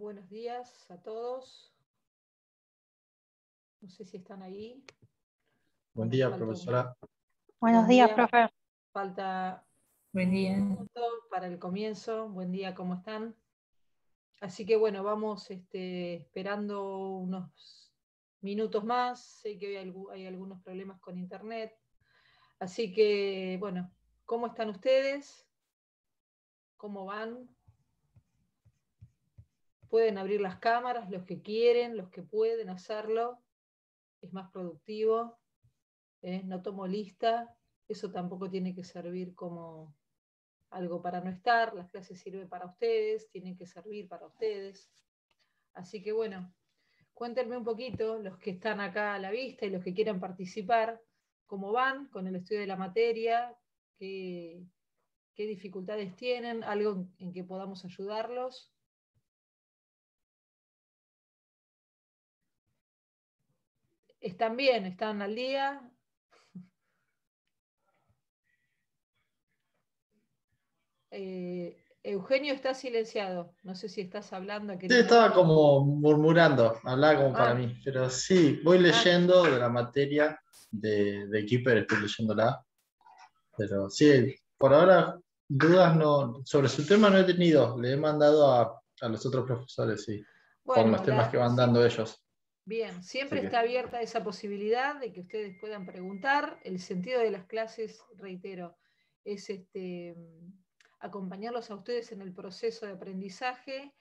Buenos días a todos. No sé si están ahí. Buen día, profesora. Buenos días, profe. Falta Buen día. un minuto para el comienzo. Buen día, ¿cómo están? Así que bueno, vamos esperando unos minutos más. Sé que hoy hay algunos problemas con internet. Así que bueno, ¿cómo están ustedes? ¿Cómo van? Pueden abrir las cámaras los que quieren, los que pueden hacerlo. Es más productivo. No tomo lista. Eso tampoco tiene que servir como algo para no estar. Las clases sirven para ustedes, tienen que servir para ustedes. Así que bueno, cuéntenme un poquito, los que están acá a la vista y los que quieran participar, cómo van con el estudio de la materia, qué dificultades tienen, algo en que podamos ayudarlos. ¿Están bien? ¿Están al día? Eugenio está silenciado. No sé si estás hablando. Sí, estaba como murmurando, hablaba como para mí. Pero sí, voy leyendo de la materia de Keeper, estoy leyéndola. Pero sí, por ahora dudas no, sobre su tema no he tenido. Le he mandado a los otros profesores, sí, bueno, con los temas que van dando ellos. Bien, siempre está abierta esa posibilidad de que ustedes puedan preguntar. El sentido de las clases, reitero, es acompañarlos a ustedes en el proceso de aprendizaje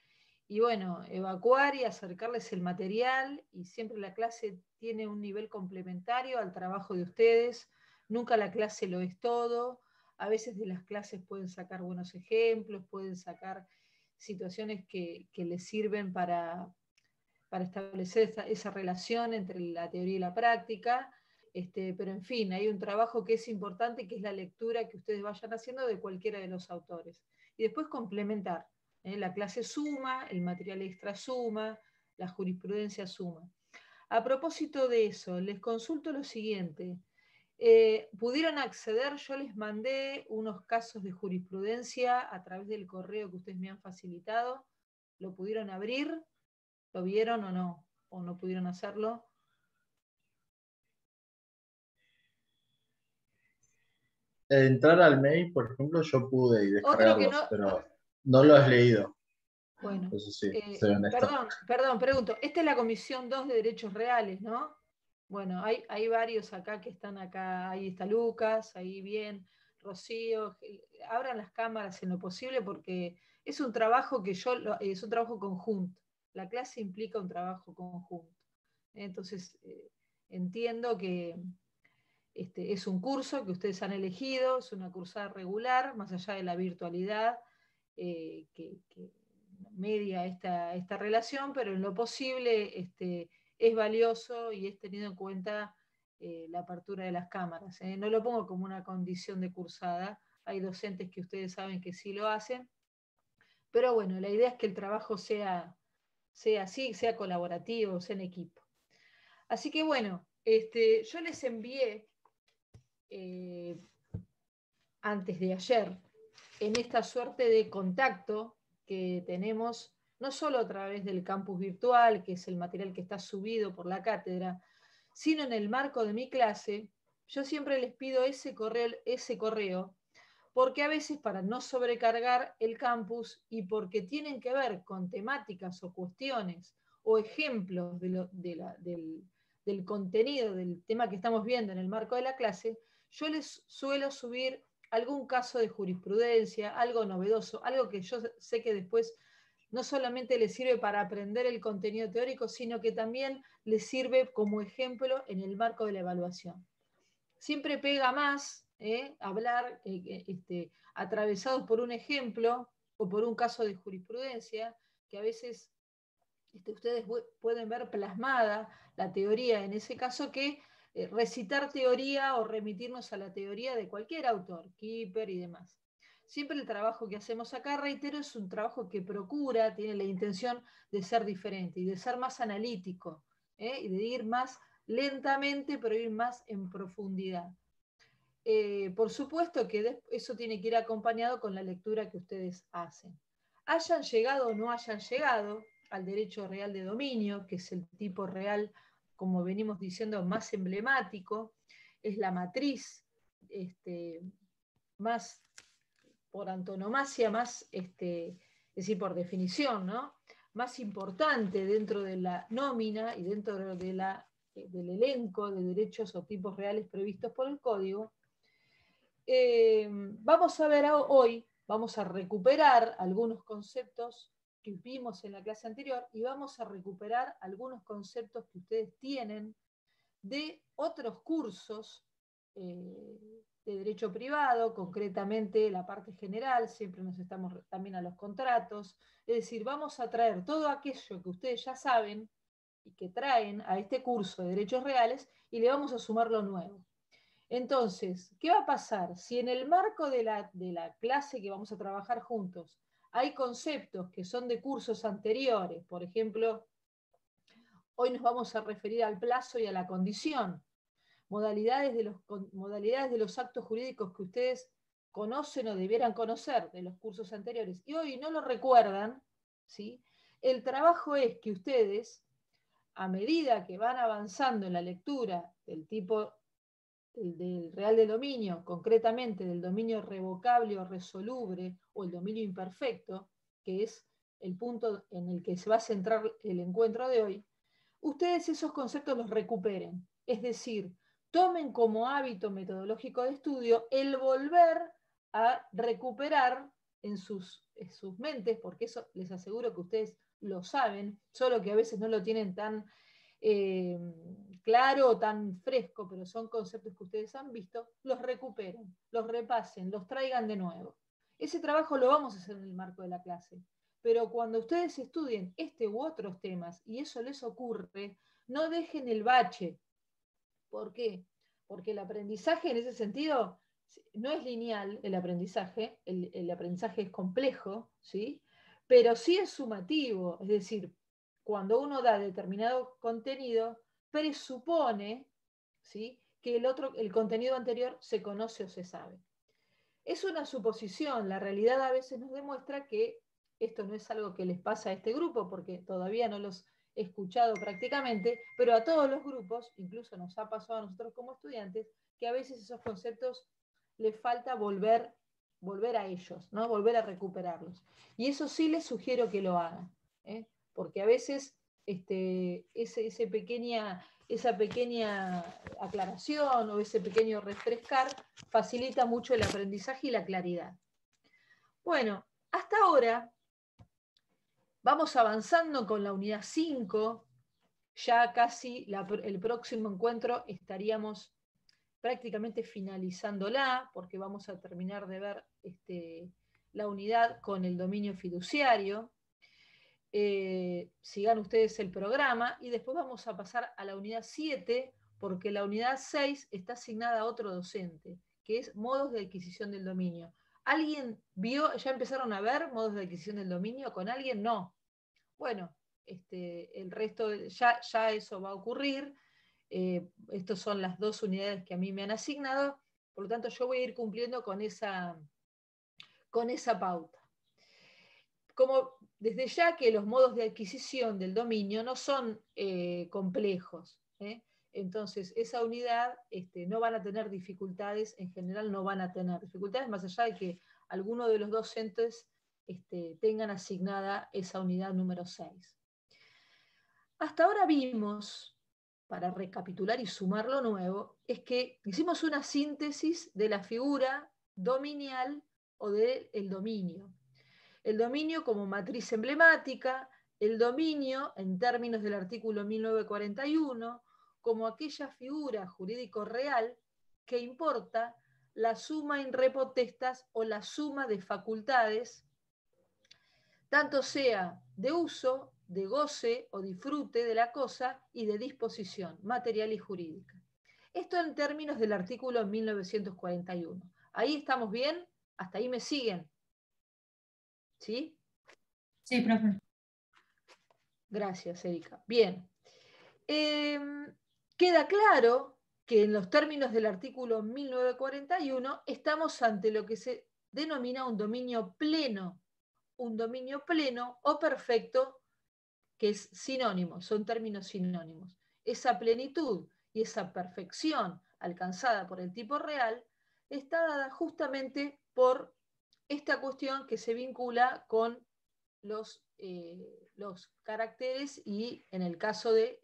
y bueno, evacuar y acercarles el material, y siempre la clase tiene un nivel complementario al trabajo de ustedes. Nunca la clase lo es todo. A veces de las clases pueden sacar buenos ejemplos, pueden sacar situaciones que les sirven para establecer esa relación entre la teoría y la práctica, pero en fin, hay un trabajo que es importante, que es la lectura que ustedes vayan haciendo de cualquiera de los autores. Y después complementar. La clase suma, el material extra suma, la jurisprudencia suma. A propósito de eso, les consulto lo siguiente. ¿Pudieron acceder? Yo les mandé unos casos de jurisprudencia a través del correo que ustedes me han facilitado. ¿Lo pudieron abrir? ¿Lo vieron o no? ¿O no pudieron hacerlo? Entrar al mail, por ejemplo, yo pude y descargarlos, no, pero no lo has leído. Bueno, eso sí, soy honesto. perdón, pregunto. Esta es la Comisión 2 de Derechos Reales, ¿no? Bueno, hay varios acá que están acá. Ahí está Lucas, ahí bien, Rocío. Abran las cámaras en lo posible porque es un trabajo es un trabajo conjunto. La clase implica un trabajo conjunto. Entonces, entiendo que es un curso que ustedes han elegido, es una cursada regular, más allá de la virtualidad que media esta relación, pero en lo posible es valioso y es tenido en cuenta la apertura de las cámaras. No lo pongo como una condición de cursada, hay docentes que ustedes saben que sí lo hacen, pero bueno, la idea es que el trabajo sea así, sea colaborativo, sea en equipo. Así que bueno, yo les envié antes de ayer, en esta suerte de contacto que tenemos, no solo a través del campus virtual, que es el material que está subido por la cátedra, sino en el marco de mi clase, yo siempre les pido ese correo, porque a veces para no sobrecargar el campus y porque tienen que ver con temáticas o cuestiones o ejemplos del contenido del tema que estamos viendo en el marco de la clase, yo les suelo subir algún caso de jurisprudencia, algo novedoso, algo que yo sé que después no solamente les sirve para aprender el contenido teórico, sino que también les sirve como ejemplo en el marco de la evaluación. Siempre pega más hablar atravesados por un ejemplo o por un caso de jurisprudencia, que a veces ustedes pueden ver plasmada la teoría en ese caso, que recitar teoría o remitirnos a la teoría de cualquier autor, Keeper y demás. Siempre el trabajo que hacemos acá, reitero, es un trabajo que procura, tiene la intención de ser diferente y de ser más analítico, y de ir más lentamente, pero ir más en profundidad. Por supuesto que eso tiene que ir acompañado con la lectura que ustedes hacen. Hayan llegado o no hayan llegado, al derecho real de dominio, que es el tipo real, como venimos diciendo, más emblemático, es la matriz más por antonomasia, más, es decir, por definición, ¿no?, más importante dentro de la nómina y dentro de del elenco de derechos o tipos reales previstos por el Código. Vamos a ver hoy, vamos a recuperar algunos conceptos que vimos en la clase anterior y vamos a recuperar algunos conceptos que ustedes tienen de otros cursos de derecho privado, concretamente la parte general, siempre nos estamos también a los contratos, es decir, vamos a traer todo aquello que ustedes ya saben y que traen a este curso de derechos reales y le vamos a sumar lo nuevo. Entonces, ¿qué va a pasar? Si en el marco de la clase que vamos a trabajar juntos hay conceptos que son de cursos anteriores, por ejemplo, hoy nos vamos a referir al plazo y a la condición, modalidades de los actos jurídicos que ustedes conocen o debieran conocer de los cursos anteriores y hoy no lo recuerdan, ¿sí? El trabajo es que ustedes, a medida que van avanzando en la lectura del tipo del real de dominio, concretamente del dominio revocable o resoluble o el dominio imperfecto, que es el punto en el que se va a centrar el encuentro de hoy, ustedes esos conceptos los recuperen. Es decir, tomen como hábito metodológico de estudio el volver a recuperar en sus mentes, porque eso les aseguro que ustedes lo saben, solo que a veces no lo tienen tan claro o tan fresco, pero son conceptos que ustedes han visto, los recuperen, los repasen, los traigan de nuevo. Ese trabajo lo vamos a hacer en el marco de la clase. Pero cuando ustedes estudien este u otros temas y eso les ocurre, no dejen el bache. ¿Por qué? Porque el aprendizaje en ese sentido no es lineal, el aprendizaje es complejo, ¿sí? Pero sí es sumativo, es decir, cuando uno da determinado contenido, presupone, ¿sí?, que el contenido anterior se conoce o se sabe. Es una suposición, la realidad a veces nos demuestra que esto no es algo que les pasa a este grupo, porque todavía no los he escuchado prácticamente, pero a todos los grupos, incluso nos ha pasado a nosotros como estudiantes, que a veces esos conceptos les falta volver a ellos, ¿no?, volver a recuperarlos. Y eso sí les sugiero que lo hagan, porque a veces esa pequeña aclaración o ese pequeño refrescar facilita mucho el aprendizaje y la claridad. Bueno, hasta ahora vamos avanzando con la unidad 5, ya casi el próximo encuentro estaríamos prácticamente finalizándola, porque vamos a terminar de ver la unidad con el dominio fiduciario. Sigan ustedes el programa y después vamos a pasar a la unidad 7, porque la unidad 6 está asignada a otro docente, que es modos de adquisición del dominio. ¿Alguien vio, ya empezaron a ver modos de adquisición del dominio con alguien? No. Bueno, el resto, ya eso va a ocurrir. Estas son las 2 unidades que a mí me han asignado, por lo tanto yo voy a ir cumpliendo con esa pauta. Como desde ya que los modos de adquisición del dominio no son complejos, entonces esa unidad no van a tener dificultades, en general no van a tener dificultades, más allá de que alguno de los docentes tengan asignada esa unidad número 6. Hasta ahora vimos, para recapitular y sumar lo nuevo, es que hicimos una síntesis de la figura dominial o del dominio. El dominio como matriz emblemática, el dominio en términos del artículo 1941 como aquella figura jurídico real que importa la suma in re potestas o la suma de facultades, tanto sea de uso, de goce o disfrute de la cosa y de disposición material y jurídica. Esto en términos del artículo 1941. ¿Ahí estamos bien? ¿Hasta ahí me siguen? ¿Sí? Sí, profe. Gracias, Erika. Bien. Queda claro que en los términos del artículo 1941 estamos ante lo que se denomina un dominio pleno o perfecto que es sinónimo, son términos sinónimos. Esa plenitud y esa perfección alcanzada por el tipo real está dada justamente por esta cuestión que se vincula con los caracteres y, en el caso de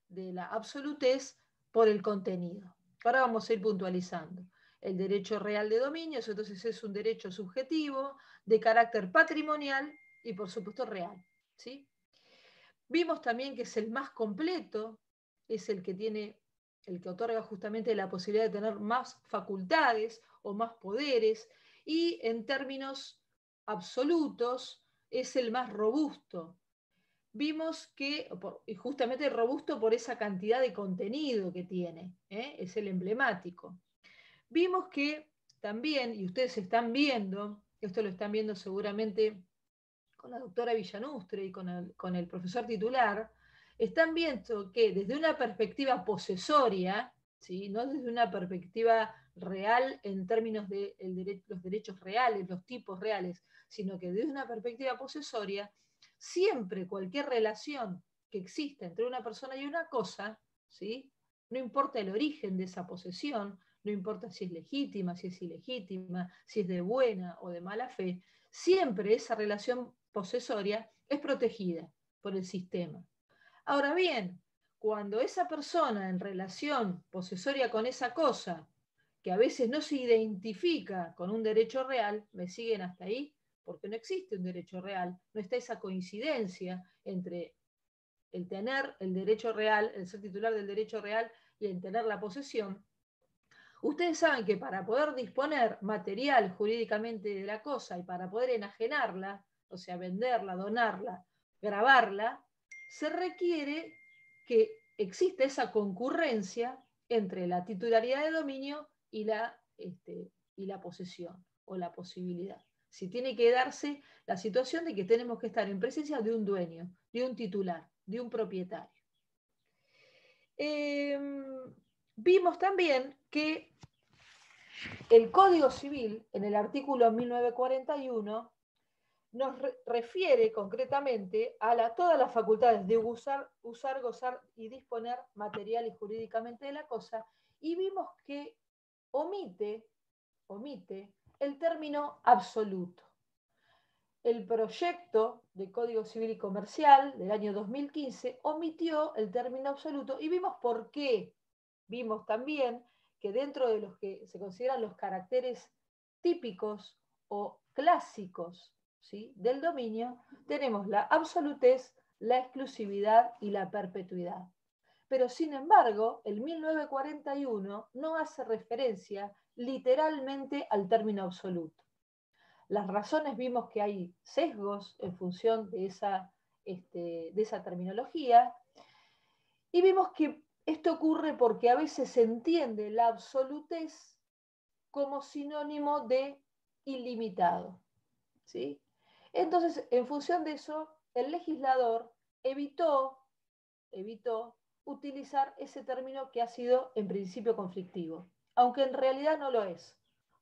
la absolutez, por el contenido. Ahora vamos a ir puntualizando. El derecho real de dominio, entonces es un derecho subjetivo, de carácter patrimonial y, por supuesto, real. ¿Sí? Vimos también que es el más completo, es el que otorga justamente la posibilidad de tener más facultades o más poderes, y en términos absolutos es el más robusto. Vimos que, justamente robusto por esa cantidad de contenido que tiene, es el emblemático. Vimos que también, y ustedes están viendo, esto lo están viendo seguramente con la doctora Villanustre y con el profesor titular, están viendo que desde una perspectiva posesoria, ¿sí? No desde una perspectiva real en términos de los derechos reales, los tipos reales, sino que desde una perspectiva posesoria, siempre cualquier relación que exista entre una persona y una cosa, ¿sí? No importa el origen de esa posesión, no importa si es legítima, si es ilegítima, si es de buena o de mala fe, siempre esa relación posesoria es protegida por el sistema. Ahora bien, cuando esa persona en relación posesoria con esa cosa, que a veces no se identifica con un derecho real, ¿me siguen hasta ahí? Porque no existe un derecho real, no está esa coincidencia entre el tener el derecho real, el ser titular del derecho real y el tener la posesión. Ustedes saben que para poder disponer material jurídicamente de la cosa y para poder enajenarla, o sea, venderla, donarla, grabarla, se requiere que exista esa concurrencia entre la titularidad de dominio y la posesión o la posibilidad. Si tiene que darse la situación de que tenemos que estar en presencia de un dueño, de un titular, de un propietario. Vimos también que el Código Civil, en el artículo 1941, nos refiere concretamente a todas las facultades de usar, gozar y disponer material y jurídicamente de la cosa, y vimos que omite el término absoluto. El proyecto de Código Civil y Comercial del año 2015 omitió el término absoluto y vimos por qué. Vimos también que dentro de los que se consideran los caracteres típicos o clásicos, ¿sí?, del dominio, tenemos la absolutez, la exclusividad y la perpetuidad. Pero sin embargo, el 1941 no hace referencia literalmente al término absoluto. Las razones, vimos que hay sesgos en función de esa terminología, y vimos que esto ocurre porque a veces se entiende la absolutez como sinónimo de ilimitado, ¿sí? Entonces, en función de eso, el legislador evitó utilizar ese término que ha sido en principio conflictivo, aunque en realidad no lo es,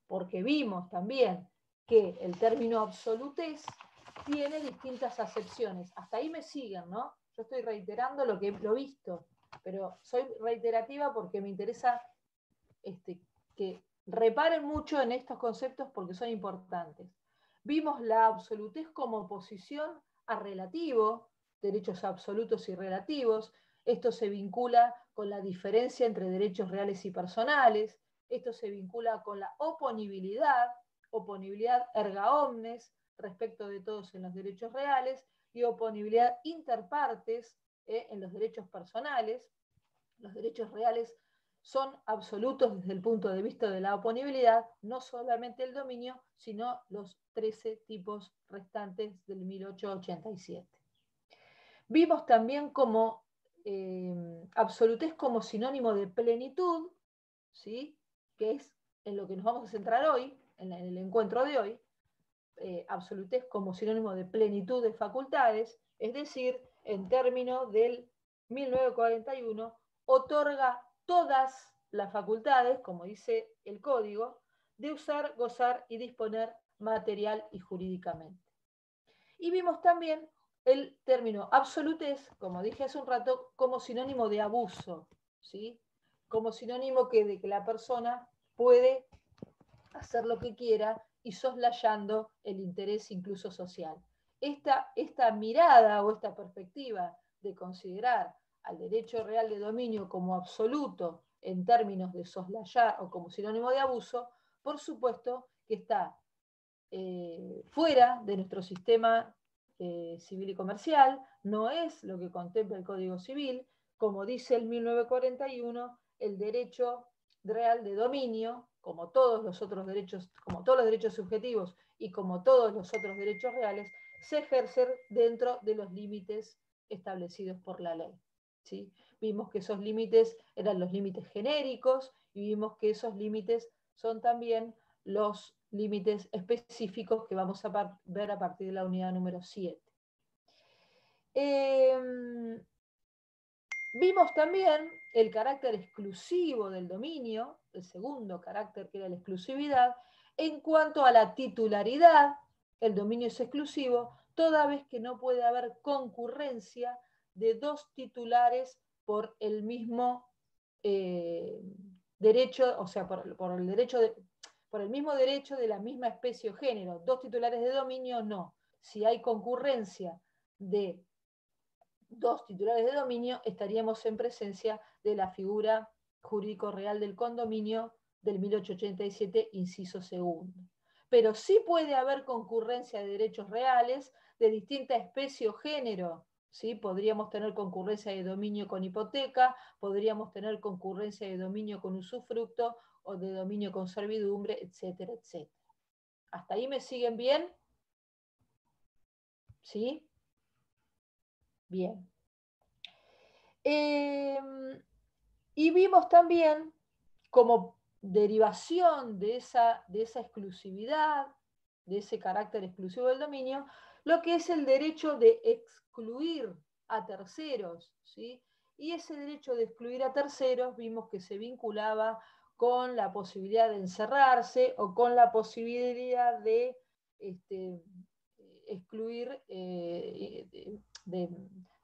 porque vimos también que el término absolutez tiene distintas acepciones. Hasta ahí me siguen, ¿no? Yo estoy reiterando lo que he visto, pero soy reiterativa porque me interesa que reparen mucho en estos conceptos porque son importantes. Vimos la absolutez como oposición a relativo, derechos absolutos y relativos. Esto se vincula con la diferencia entre derechos reales y personales. Esto se vincula con la oponibilidad erga omnes, respecto de todos en los derechos reales, y oponibilidad inter partes en los derechos personales. Los derechos reales son absolutos desde el punto de vista de la oponibilidad, no solamente el dominio, sino los 13 tipos restantes del 1887. Vimos también como absolutez como sinónimo de plenitud, ¿sí?, que es en lo que nos vamos a centrar hoy, en el encuentro de hoy. Absolutez como sinónimo de plenitud de facultades, es decir, en términos del 1941, otorga todas las facultades, como dice el código, de usar, gozar y disponer material y jurídicamente. Y vimos también el término absolutez, como dije hace un rato, como sinónimo de abuso, ¿sí? Como sinónimo de que la persona puede hacer lo que quiera y soslayando el interés incluso social. Esta mirada o esta perspectiva de considerar al derecho real de dominio como absoluto en términos de soslayar o como sinónimo de abuso, por supuesto que está fuera de nuestro sistema civil y comercial, no es lo que contempla el Código Civil, como dice el 1941, el derecho real de dominio, como todos los otros derechos, como todos los derechos subjetivos y como todos los otros derechos reales, se ejercen dentro de los límites establecidos por la ley. ¿Sí? Vimos que esos límites eran los límites genéricos y vimos que esos límites son también los límites específicos que vamos a ver a partir de la unidad número 7. Vimos también el carácter exclusivo del dominio, el segundo carácter que era la exclusividad. En cuanto a la titularidad, el dominio es exclusivo toda vez que no puede haber concurrencia de dos titulares por el mismo derecho, o sea, por el mismo derecho de la misma especie o género. Dos titulares de dominio, no. Si hay concurrencia de dos titulares de dominio, estaríamos en presencia de la figura jurídico real del condominio del 1887, inciso segundo. Pero sí puede haber concurrencia de derechos reales de distinta especie o género. ¿Sí? Podríamos tener concurrencia de dominio con hipoteca, podríamos tener concurrencia de dominio con usufructo o de dominio con servidumbre, etcétera, etcétera. ¿Hasta ahí me siguen bien? ¿Sí? Bien. Y vimos también como derivación de esa exclusividad, de ese carácter exclusivo del dominio, lo que es el derecho de excluir a terceros, ¿sí? Y ese derecho de excluir a terceros vimos que se vinculaba con la posibilidad de encerrarse o con la posibilidad de excluir, de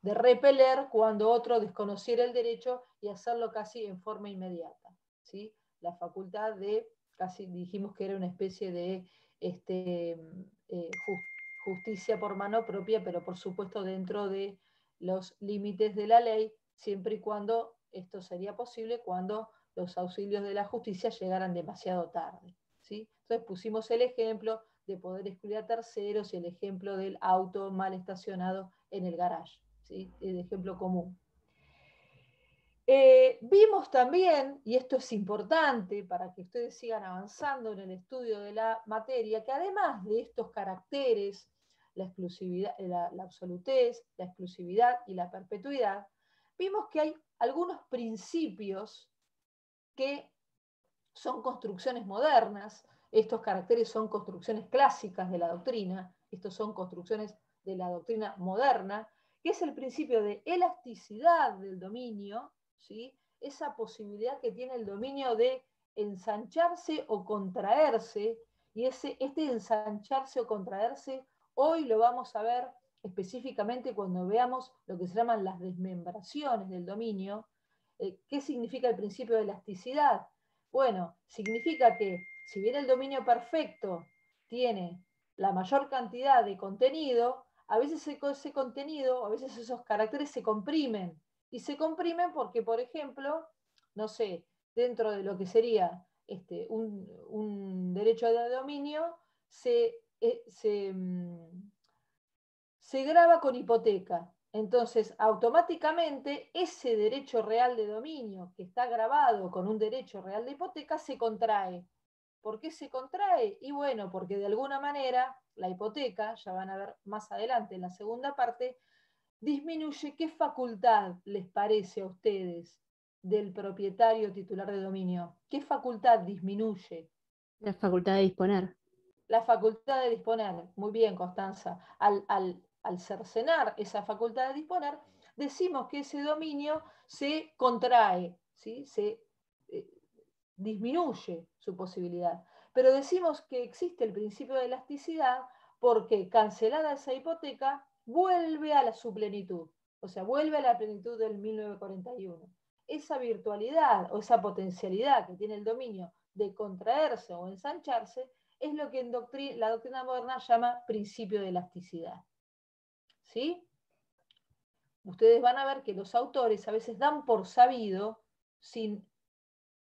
repeler cuando otro desconociera el derecho y hacerlo casi en forma inmediata. ¿Sí? La facultad de, casi dijimos que era una especie de justicia por mano propia, pero por supuesto dentro de los límites de la ley, siempre y cuando esto sería posible cuando los auxilios de la justicia llegaran demasiado tarde. ¿Sí? Entonces pusimos el ejemplo de poder excluir a terceros y el ejemplo del auto mal estacionado en el garage, ¿sí? El ejemplo común. Vimos también, y esto es importante para que ustedes sigan avanzando en el estudio de la materia, que además de estos caracteres, la exclusividad, la absolutez, la exclusividad y la perpetuidad, vimos que hay algunos principios que son construcciones modernas. Estos caracteres son construcciones clásicas de la doctrina, estos son construcciones de la doctrina moderna, que es el principio de elasticidad del dominio, ¿sí? Esa posibilidad que tiene el dominio de ensancharse o contraerse, y este ensancharse o contraerse hoy lo vamos a ver específicamente cuando veamos lo que se llaman las desmembraciones del dominio. ¿Qué significa el principio de elasticidad? Bueno, significa que si bien el dominio perfecto tiene la mayor cantidad de contenido, a veces ese contenido, a veces esos caracteres se comprimen. Y se comprimen porque, por ejemplo, no sé, dentro de lo que sería un derecho de dominio, se grava con hipoteca. Entonces, automáticamente, ese derecho real de dominio que está grabado con un derecho real de hipoteca se contrae. ¿Por qué se contrae? Y bueno, porque de alguna manera la hipoteca, ya van a ver más adelante en la segunda parte, disminuye. ¿Qué facultad les parece a ustedes del propietario titular de dominio? ¿Qué facultad disminuye? La facultad de disponer. La facultad de disponer. Muy bien, Constanza. Al cercenar esa facultad de disponer, decimos que ese dominio se contrae, ¿sí? Se disminuye su posibilidad. Pero decimos que existe el principio de elasticidad porque, cancelada esa hipoteca, vuelve a su plenitud, o sea, vuelve a la plenitud del 1941. Esa virtualidad o esa potencialidad que tiene el dominio de contraerse o ensancharse es lo que la doctrina moderna llama principio de elasticidad. ¿Sí? Ustedes van a ver que los autores a veces dan por sabido,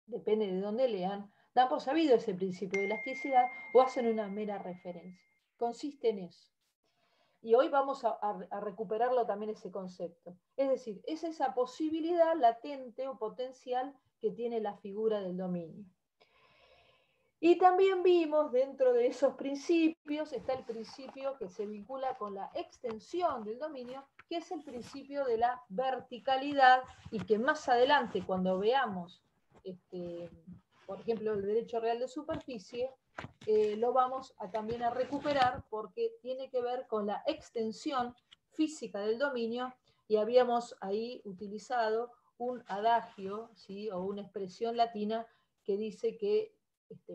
depende de dónde lean, dan por sabido ese principio de elasticidad o hacen una mera referencia. Consiste en eso. Y hoy vamos a recuperarlo también ese concepto. Es decir, es esa posibilidad latente o potencial que tiene la figura del dominio. Y también vimos dentro de esos principios, está el principio que se vincula con la extensión del dominio, que es el principio de la verticalidad, y que más adelante, cuando veamos, por ejemplo, el derecho real de superficie, lo vamos también a recuperar porque tiene que ver con la extensión física del dominio, y habíamos ahí utilizado un adagio, ¿sí?, o una expresión latina que dice que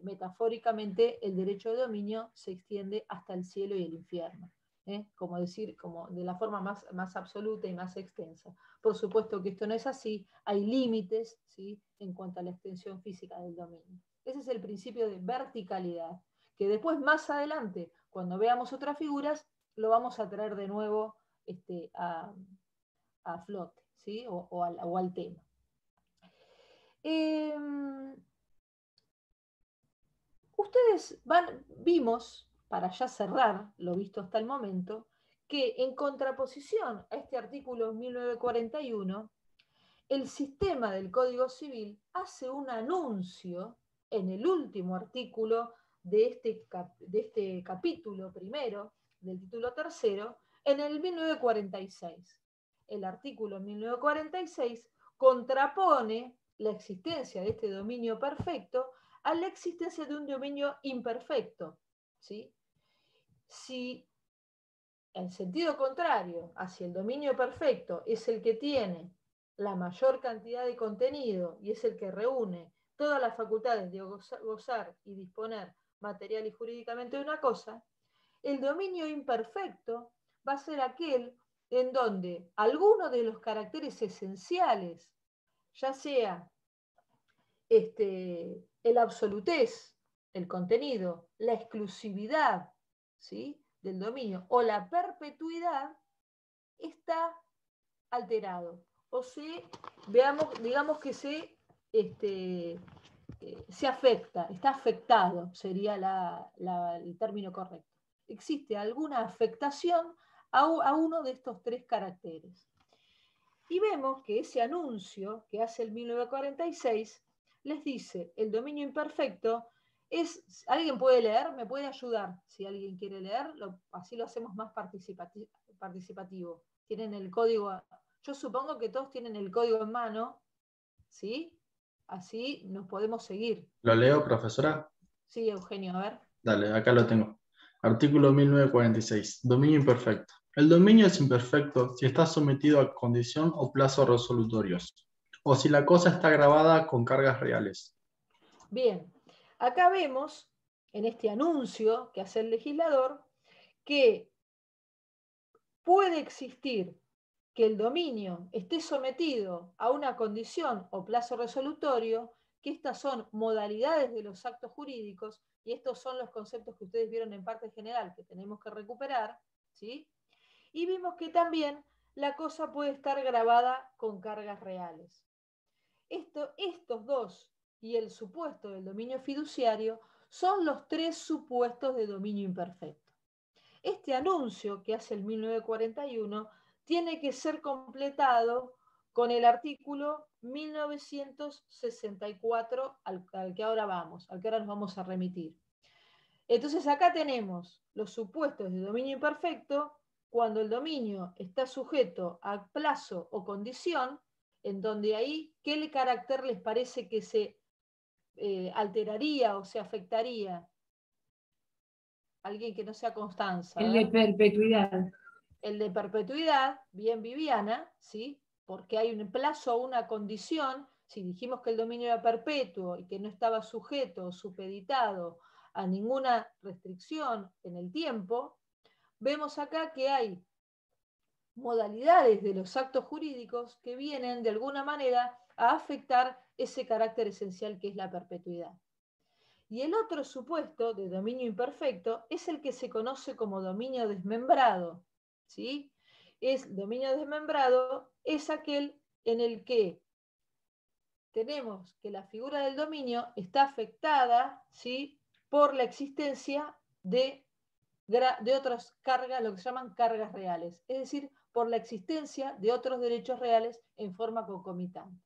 metafóricamente el derecho de dominio se extiende hasta el cielo y el infierno. Como decir, como de la forma más absoluta y más extensa. Por supuesto que esto no es así, hay límites, ¿sí?, en cuanto a la extensión física del dominio. Ese es el principio de verticalidad, que después más adelante, cuando veamos otras figuras, lo vamos a traer de nuevo a flote, ¿sí?, o al tema. Ustedes vimos, para ya cerrar lo visto hasta el momento, que en contraposición a este artículo 1941, el sistema del Código Civil hace un anuncio en el último artículo de este capítulo primero, del título tercero, en el 1946. El artículo 1946 contrapone la existencia de este dominio perfecto a la existencia de un dominio imperfecto, ¿sí? Si en sentido contrario, hacia el dominio perfecto, es el que tiene la mayor cantidad de contenido y es el que reúne todas las facultades de gozar y disponer material y jurídicamente de una cosa, el dominio imperfecto va a ser aquel en donde alguno de los caracteres esenciales, ya sea el absolutez, el contenido, la exclusividad, ¿sí?, del dominio o la perpetuidad, está alterado. O sea, digamos que se afecta, está afectado, sería el término correcto. Existe alguna afectación a uno de estos tres caracteres. Y vemos que ese anuncio que hace el 1946 les dice, el dominio imperfecto es, ¿alguien puede leer? ¿Me puede ayudar? Si alguien quiere leer, así lo hacemos más participativo. Tienen el código, yo supongo que todos tienen el código en mano, ¿sí? Así nos podemos seguir. ¿Lo leo, profesora? Sí, Eugenio, a ver. Dale, acá lo tengo. Artículo 1946. Dominio imperfecto. El dominio es imperfecto si está sometido a condición o plazo resolutorios, o si la cosa está grabada con cargas reales. Bien, acá vemos, en este anuncio que hace el legislador, que puede existir que el dominio esté sometido a una condición o plazo resolutorio, que estas son modalidades de los actos jurídicos, y estos son los conceptos que ustedes vieron en parte general que tenemos que recuperar, ¿sí? Y vimos que también la cosa puede estar grabada con cargas reales. Estos dos y el supuesto del dominio fiduciario son los tres supuestos de dominio imperfecto. Este anuncio que hace el 1941 tiene que ser completado con el artículo 1964 al que ahora nos vamos a remitir. Entonces acá tenemos los supuestos de dominio imperfecto cuando el dominio está sujeto a plazo o condición, en donde ahí, ¿qué carácter les parece que se alteraría o se afectaría? Alguien que no sea Constanza. El de perpetuidad. El de perpetuidad, bien Viviana, ¿sí? Porque hay un plazo o una condición. Si dijimos que el dominio era perpetuo y que no estaba sujeto o supeditado a ninguna restricción en el tiempo, vemos acá que hay modalidades de los actos jurídicos que vienen de alguna manera a afectar ese carácter esencial que es la perpetuidad. Y el otro supuesto de dominio imperfecto es el que se conoce como dominio desmembrado, ¿sí? Dominio desmembrado es aquel en el que tenemos que la figura del dominio está afectada, ¿sí?, por la existencia de otras cargas, lo que se llaman cargas reales, es decir, por la existencia de otros derechos reales en forma concomitante.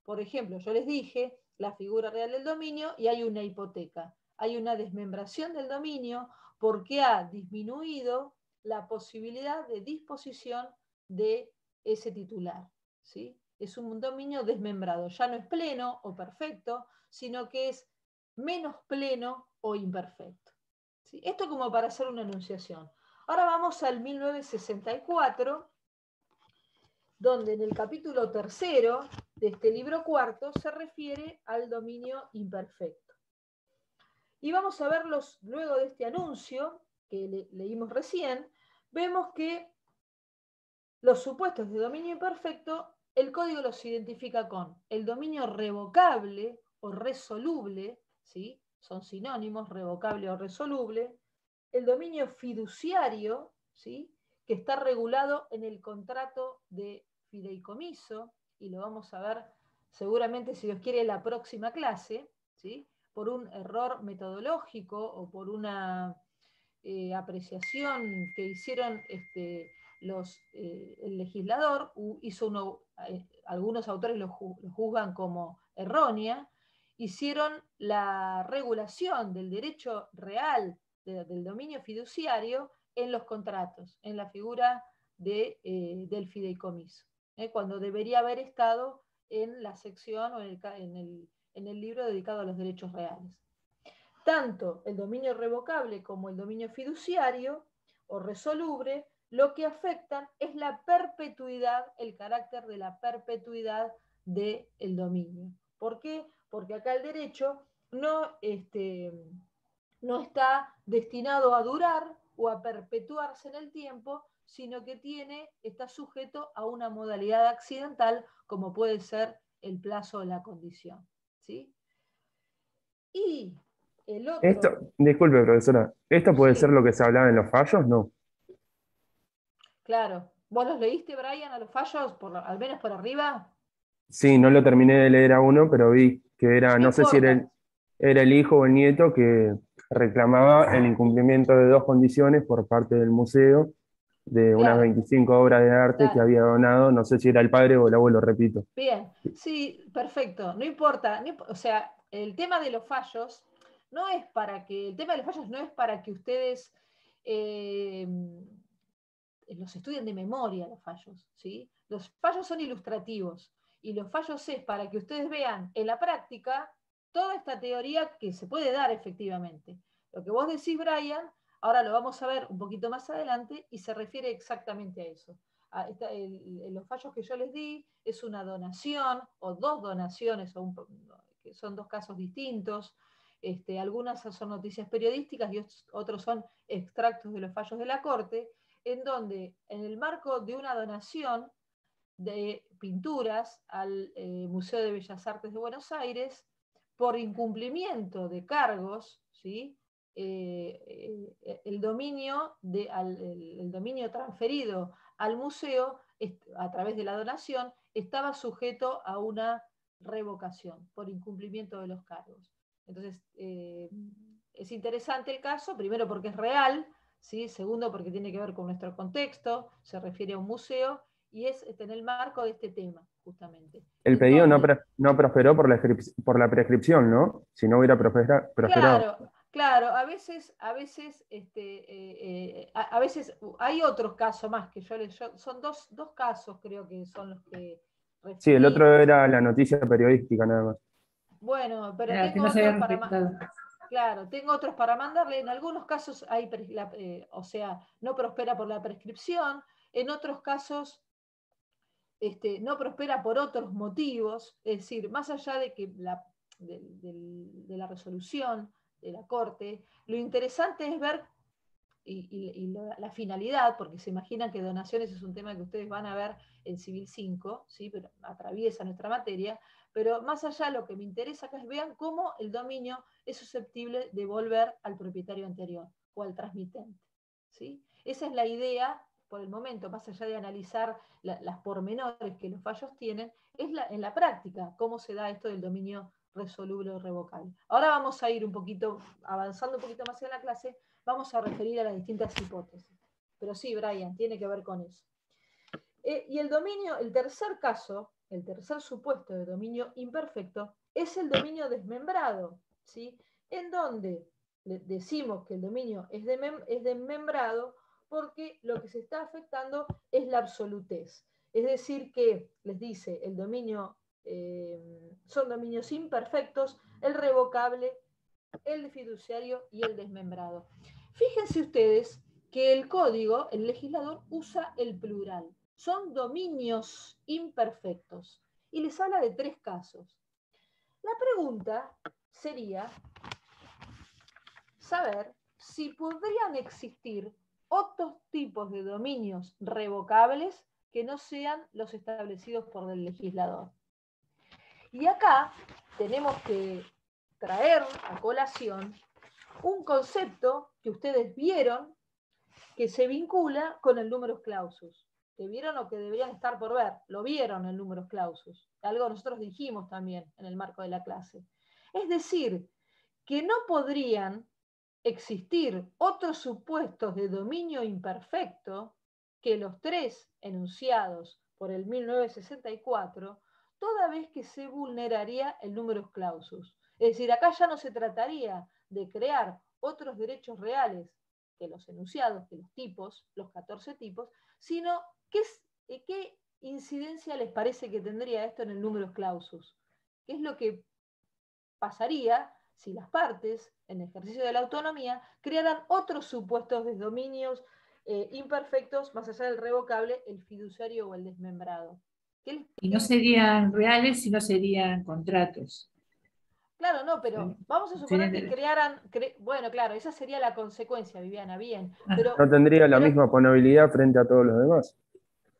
Por ejemplo, yo les dije la figura real del dominio y hay una hipoteca. Hay una desmembración del dominio porque ha disminuido la posibilidad de disposición de ese titular, ¿sí? Es un dominio desmembrado, ya no es pleno o perfecto, sino que es menos pleno o imperfecto. ¿Sí? Esto como para hacer una enunciación. Ahora vamos al 1964, donde en el capítulo 3 de este libro cuarto se refiere al dominio imperfecto. Y vamos a verlos luego de este anuncio que leímos recién, vemos que los supuestos de dominio imperfecto, el código los identifica con el dominio revocable o resoluble, ¿sí? Son sinónimos, revocable o resoluble, el dominio fiduciario, ¿sí?, que está regulado en el contrato de fideicomiso, y lo vamos a ver seguramente, si Dios quiere, en la próxima clase, ¿sí?, por un error metodológico o por una apreciación que hicieron el legislador, algunos autores lo juzgan como errónea, hicieron la regulación del derecho real del dominio fiduciario en los contratos, en la figura del fideicomiso, cuando debería haber estado en la sección o en el libro dedicado a los derechos reales. Tanto el dominio revocable como el dominio fiduciario o resoluble, lo que afectan es la perpetuidad, el carácter de la perpetuidad del dominio. ¿Por qué? Porque acá el derecho no está destinado a durar o a perpetuarse en el tiempo, sino que está sujeto a una modalidad accidental, como puede ser el plazo o la condición, ¿sí? Y el otro... Disculpe, profesora, ¿esto puede Sí. ser lo que se hablaba en los fallos? No. Claro. ¿Vos los leíste, Brian, a los fallos, al menos por arriba? Sí, no lo terminé de leer a uno, pero vi que era, No no sé si importa. era el hijo o el nieto que reclamaba el incumplimiento de dos condiciones por parte del museo de unas Claro, 25 obras de arte que claro. había donado, no sé si era el padre o el abuelo, repito. Bien, sí, perfecto. No importa, o sea, el tema de los fallos el tema de los fallos no es para que ustedes los estudien de memoria, los fallos, ¿sí? Los fallos son ilustrativos y los fallos es para que ustedes vean en la práctica toda esta teoría que se puede dar efectivamente. Lo que vos decís, Brian, ahora lo vamos a ver un poquito más adelante y se refiere exactamente a eso. Los fallos que yo les di es una donación o dos donaciones, que son dos casos distintos. Algunas son noticias periodísticas y otros son extractos de los fallos de la Corte, en donde en el marco de una donación de pinturas al Museo de Bellas Artes de Buenos Aires, por incumplimiento de cargos, ¿sí?, el dominio transferido al museo a través de la donación estaba sujeto a una revocación por incumplimiento de los cargos. Entonces, es interesante el caso, primero porque es real, ¿sí? Segundo porque tiene que ver con nuestro contexto, se refiere a un museo, y es en el marco de este tema, justamente. El pedido no prosperó por la prescripción, ¿no? Si no hubiera prosperado. Claro, a veces hay otros casos más que son dos casos, creo que son los que Sí, el referí. otro era la noticia periodística nada más. Bueno, pero Que tengo no se otros había respetado. Claro, tengo otros para mandarle. En algunos casos no prospera por la prescripción, en otros casos no prospera por otros motivos, es decir, más allá de que de la resolución de la Corte, lo interesante es ver la finalidad, porque se imaginan que donaciones es un tema que ustedes van a ver en Civil 5, ¿sí? Pero atraviesa nuestra materia, pero más allá lo que me interesa acá es vean cómo el dominio es susceptible de volver al propietario anterior o al transmitente, ¿sí? Esa es la idea por el momento, más allá de analizar las pormenores que los fallos tienen, es en la práctica cómo se da esto del dominio resoluble o revocable. Ahora vamos a ir un poquito, avanzando un poquito más en la clase, vamos a referir a las distintas hipótesis. Pero sí, Brian, tiene que ver con eso. Y el dominio, el tercer caso, el tercer supuesto de dominio imperfecto, es el dominio desmembrado, ¿sí? En donde decimos que el dominio es desmembrado porque lo que se está afectando es la absolutez. Es decir, que les dice el dominio, son dominios imperfectos, el revocable, el fiduciario y el desmembrado. Fíjense ustedes que el código, el legislador, usa el plural. Son dominios imperfectos. Y les habla de 3 casos. La pregunta sería saber si podrían existir otros tipos de dominios revocables que no sean los establecidos por el legislador. Y acá tenemos que traer a colación un concepto que ustedes vieron que se vincula con el numerus clausus. Que vieron o que deberían estar por ver. Lo vieron el numerus clausus. Algo nosotros dijimos también en el marco de la clase. Es decir, que no podrían existir otros supuestos de dominio imperfecto que los 3 enunciados por el 1964, toda vez que se vulneraría el numerus clausus. Es decir, acá ya no se trataría de crear otros derechos reales que los enunciados, que los tipos, los 14 tipos, sino qué incidencia les parece que tendría esto en el numerus clausus. ¿Qué es lo que pasaría si las partes, en ejercicio de la autonomía, crearan otros supuestos de dominios imperfectos, más allá del revocable, el fiduciario o el desmembrado? Y no serían reales, sino serían contratos. Claro, no, pero vamos a suponer que crearan, bueno, claro, esa sería la consecuencia, Viviana, bien. Pero, no tendría la misma oponabilidad frente a todos los demás.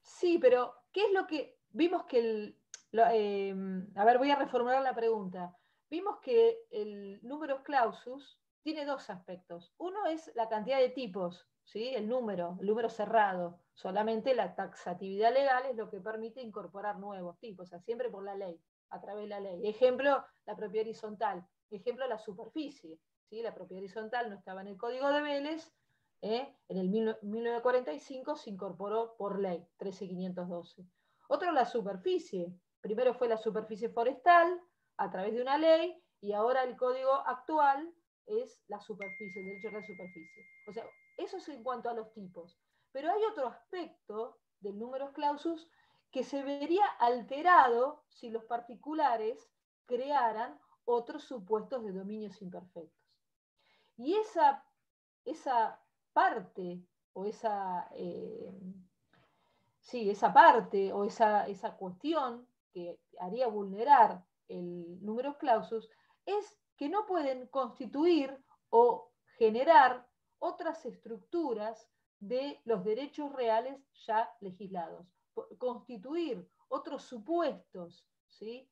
Sí, pero ¿qué es lo que vimos que a ver, voy a reformular la pregunta. Vimos que el numerus clausus tiene 2 aspectos. Uno es la cantidad de tipos, ¿sí? El número cerrado. Solamente la taxatividad legal es lo que permite incorporar nuevos tipos, o sea, siempre por la ley, a través de la ley. Ejemplo, la propiedad horizontal. Ejemplo, la superficie, ¿sí? La propiedad horizontal no estaba en el Código de Vélez. En el 1945 se incorporó por ley, 13512. Otro, la superficie. Primero fue la superficie forestal, a través de una ley, y ahora el código actual es la superficie, el derecho a la superficie. O sea, eso es en cuanto a los tipos. Pero hay otro aspecto del numerus clausus que se vería alterado si los particulares crearan otros supuestos de dominios imperfectos. Y esa parte o esa parte o esa cuestión que haría vulnerar el numerus clausus es que no pueden constituir o generar otras estructuras de los derechos reales ya legislados. Constituir otros supuestos, ¿sí?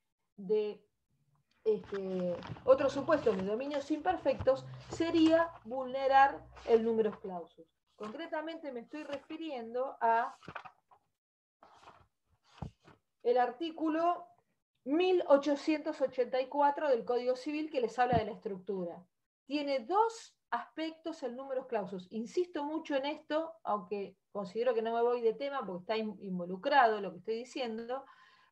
Otro supuesto de dominios imperfectos sería vulnerar el numerus clausus. Concretamente me estoy refiriendo a el artículo 1884 del Código Civil que les habla de la estructura. Tiene 2 aspectos el numerus clausus. Insisto mucho en esto, aunque considero que no me voy de tema porque está involucrado lo que estoy diciendo,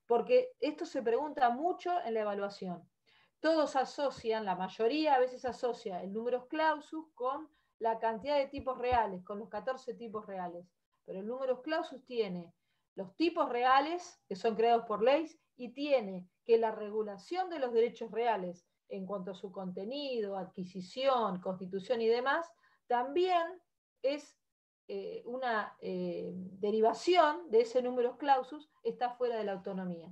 porque esto se pregunta mucho en la evaluación. Todos asocian, la mayoría a veces asocia el numerus clausus con la cantidad de tipos reales, con los 14 tipos reales. Pero el numerus clausus tiene los tipos reales, que son creados por leyes, y tiene que la regulación de los derechos reales en cuanto a su contenido, adquisición, constitución y demás, también es una derivación de ese numerus clausus, está fuera de la autonomía.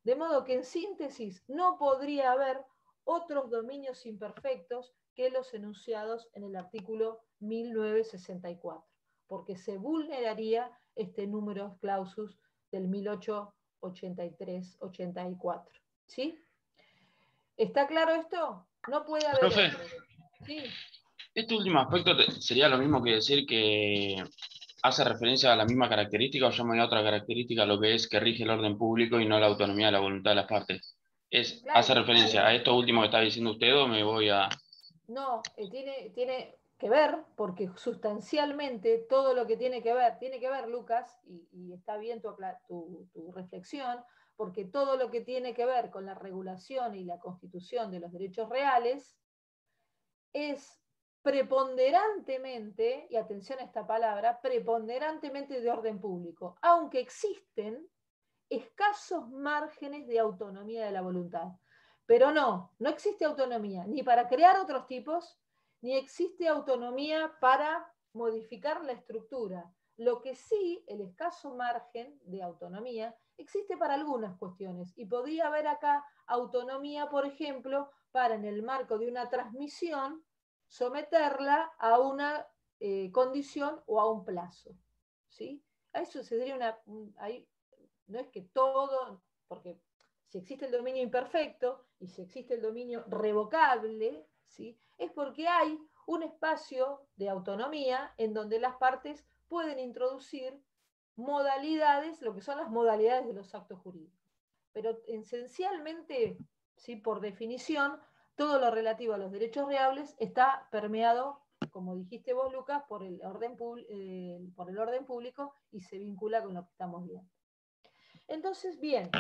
De modo que en síntesis no podría haber otros dominios imperfectos que los enunciados en el artículo 1964, porque se vulneraría este numerus clausus del 1883-84. ¿Sí? ¿Está claro esto? No puede haber Profe, otro. Sí. este último aspecto sería lo mismo que decir que hace referencia a la misma característica o llama a otra característica a lo que es que rige el orden público y no la autonomía de la voluntad de las partes. Claro, ¿Hace referencia a esto último que está diciendo usted o me voy a...? No, tiene que ver, porque sustancialmente todo lo que tiene que ver, Lucas, y está bien tu reflexión, porque todo lo que tiene que ver con la regulación y la constitución de los derechos reales es preponderantemente, y atención a esta palabra, preponderantemente de orden público, aunque existen escasos márgenes de autonomía de la voluntad. Pero no existe autonomía ni para crear otros tipos, ni existe autonomía para modificar la estructura. Lo que sí, el escaso margen de autonomía existe para algunas cuestiones, y podría haber acá autonomía, por ejemplo, para en el marco de una transmisión someterla a una condición o a un plazo. ¿Sí? A eso sería no es que todo, porque si existe el dominio imperfecto y si existe el dominio revocable, ¿sí? Es porque hay un espacio de autonomía en donde las partes pueden introducir modalidades, lo que son las modalidades de los actos jurídicos. Pero esencialmente, ¿sí? Por definición, todo lo relativo a los derechos reales está permeado, como dijiste vos, Lucas, por el orden público y se vincula con lo que estamos viendo. Entonces, bien,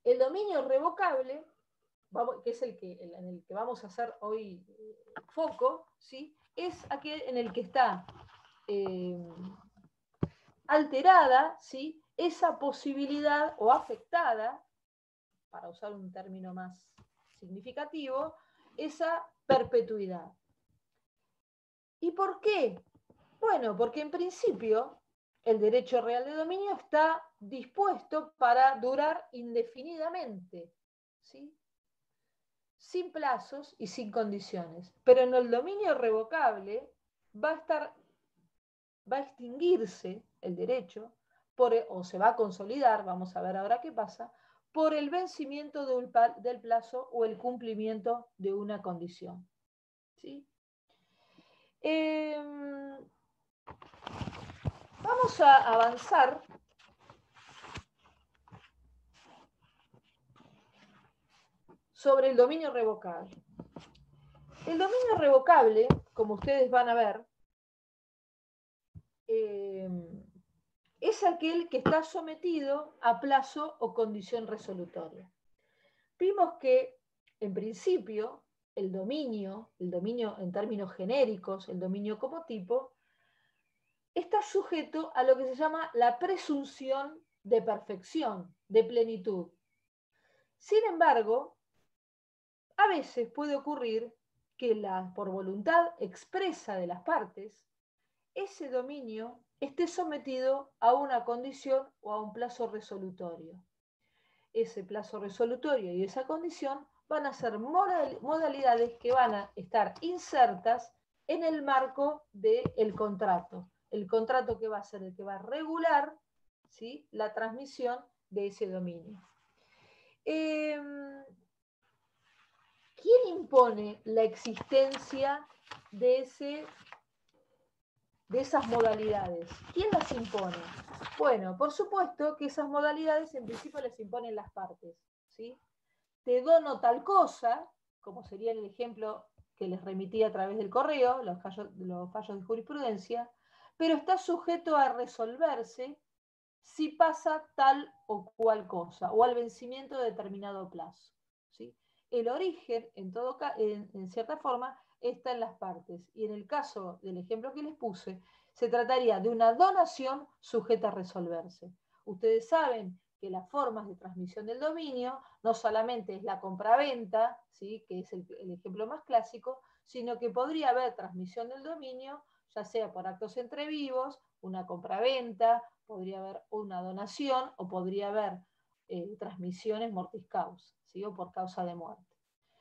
el dominio revocable, que es en el que vamos a hacer hoy foco, ¿sí? Es aquel en el que está alterada, ¿sí? Esa posibilidad o afectada, para usar un término más significativo, esa perpetuidad. ¿Y por qué? Bueno, porque en principio el derecho real de dominio está dispuesto para durar indefinidamente, ¿sí? Sin plazos y sin condiciones. Pero en el dominio revocable va a extinguirse el derecho, o se va a consolidar, vamos a ver ahora qué pasa, por el vencimiento del plazo o el cumplimiento de una condición. ¿Sí? Vamos a avanzar sobre el dominio revocable. El dominio revocable, como ustedes van a ver, es aquel que está sometido a plazo o condición resolutoria. Vimos que, en principio, el dominio en términos genéricos, el dominio como tipo, está sujeto a lo que se llama la presunción de perfección, de plenitud. Sin embargo, a veces puede ocurrir que por voluntad expresa de las partes, ese dominio esté sometido a una condición o a un plazo resolutorio. Ese plazo resolutorio y esa condición van a ser modalidades que van a estar insertas en el marco del contrato. El contrato que va a ser el que va a regular, ¿sí?, la transmisión de ese dominio. ¿Quién impone la existencia de esas modalidades? ¿Quién las impone? Bueno, por supuesto que esas modalidades en principio las imponen las partes, ¿sí? Te dono tal cosa, como sería el ejemplo que les remití a través del correo, los fallos de jurisprudencia, pero está sujeto a resolverse si pasa tal o cual cosa, o al vencimiento de determinado plazo, ¿sí? El origen, en cierta forma, está en las partes. Y en el caso del ejemplo que les puse, se trataría de una donación sujeta a resolverse. Ustedes saben que las formas de transmisión del dominio no solamente es la compraventa, ¿sí?, que es el ejemplo más clásico, sino que podría haber transmisión del dominio, ya sea por actos entre vivos, una compraventa, podría haber una donación o podría haber transmisiones mortis causa, ¿sí?, o por causa de muerte.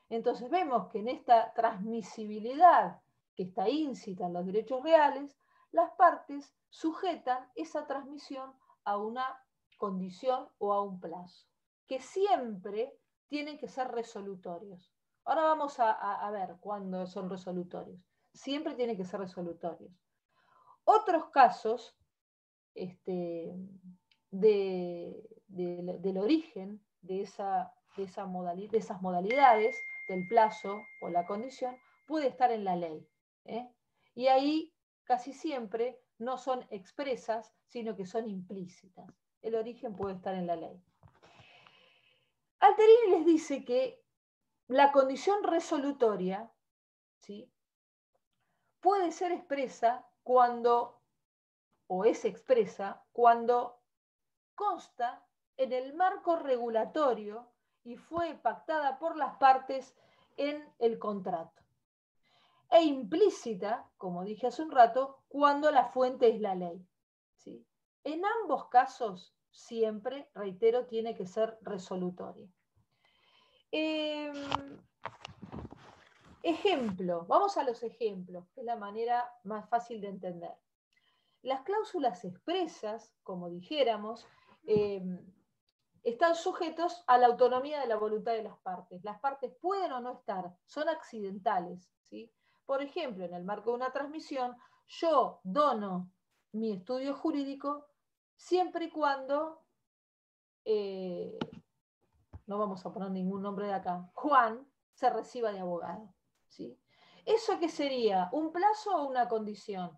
Entonces vemos que en esta transmisibilidad que está íncita en los derechos reales, las partes sujetan esa transmisión a una condición o a un plazo, que siempre tienen que ser resolutorios. Ahora vamos a ver cuándo son resolutorios. Siempre tienen que ser resolutorios. Otros casos del origen de esas modalidades, del plazo o la condición, puede estar en la ley. Y ahí casi siempre no son expresas, sino que son implícitas. El origen puede estar en la ley. Alterini les dice que la condición resolutoria, ¿sí?, puede ser expresa cuando, o es expresa, cuando consta en el marco regulatorio y fue pactada por las partes en el contrato. E implícita, como dije hace un rato, cuando la fuente es la ley. ¿Sí? En ambos casos, siempre, reitero, tiene que ser resolutoria. Ejemplo, vamos a los ejemplos, que es la manera más fácil de entender. Las cláusulas expresas, como dijéramos, están sujetos a la autonomía de la voluntad de las partes. Las partes pueden o no estar, son accidentales, ¿sí? Por ejemplo, en el marco de una transmisión, yo dono mi estudio jurídico siempre y cuando, no vamos a poner ningún nombre de acá, Juan se reciba de abogado, ¿sí? ¿Eso qué sería? ¿Un plazo o una condición?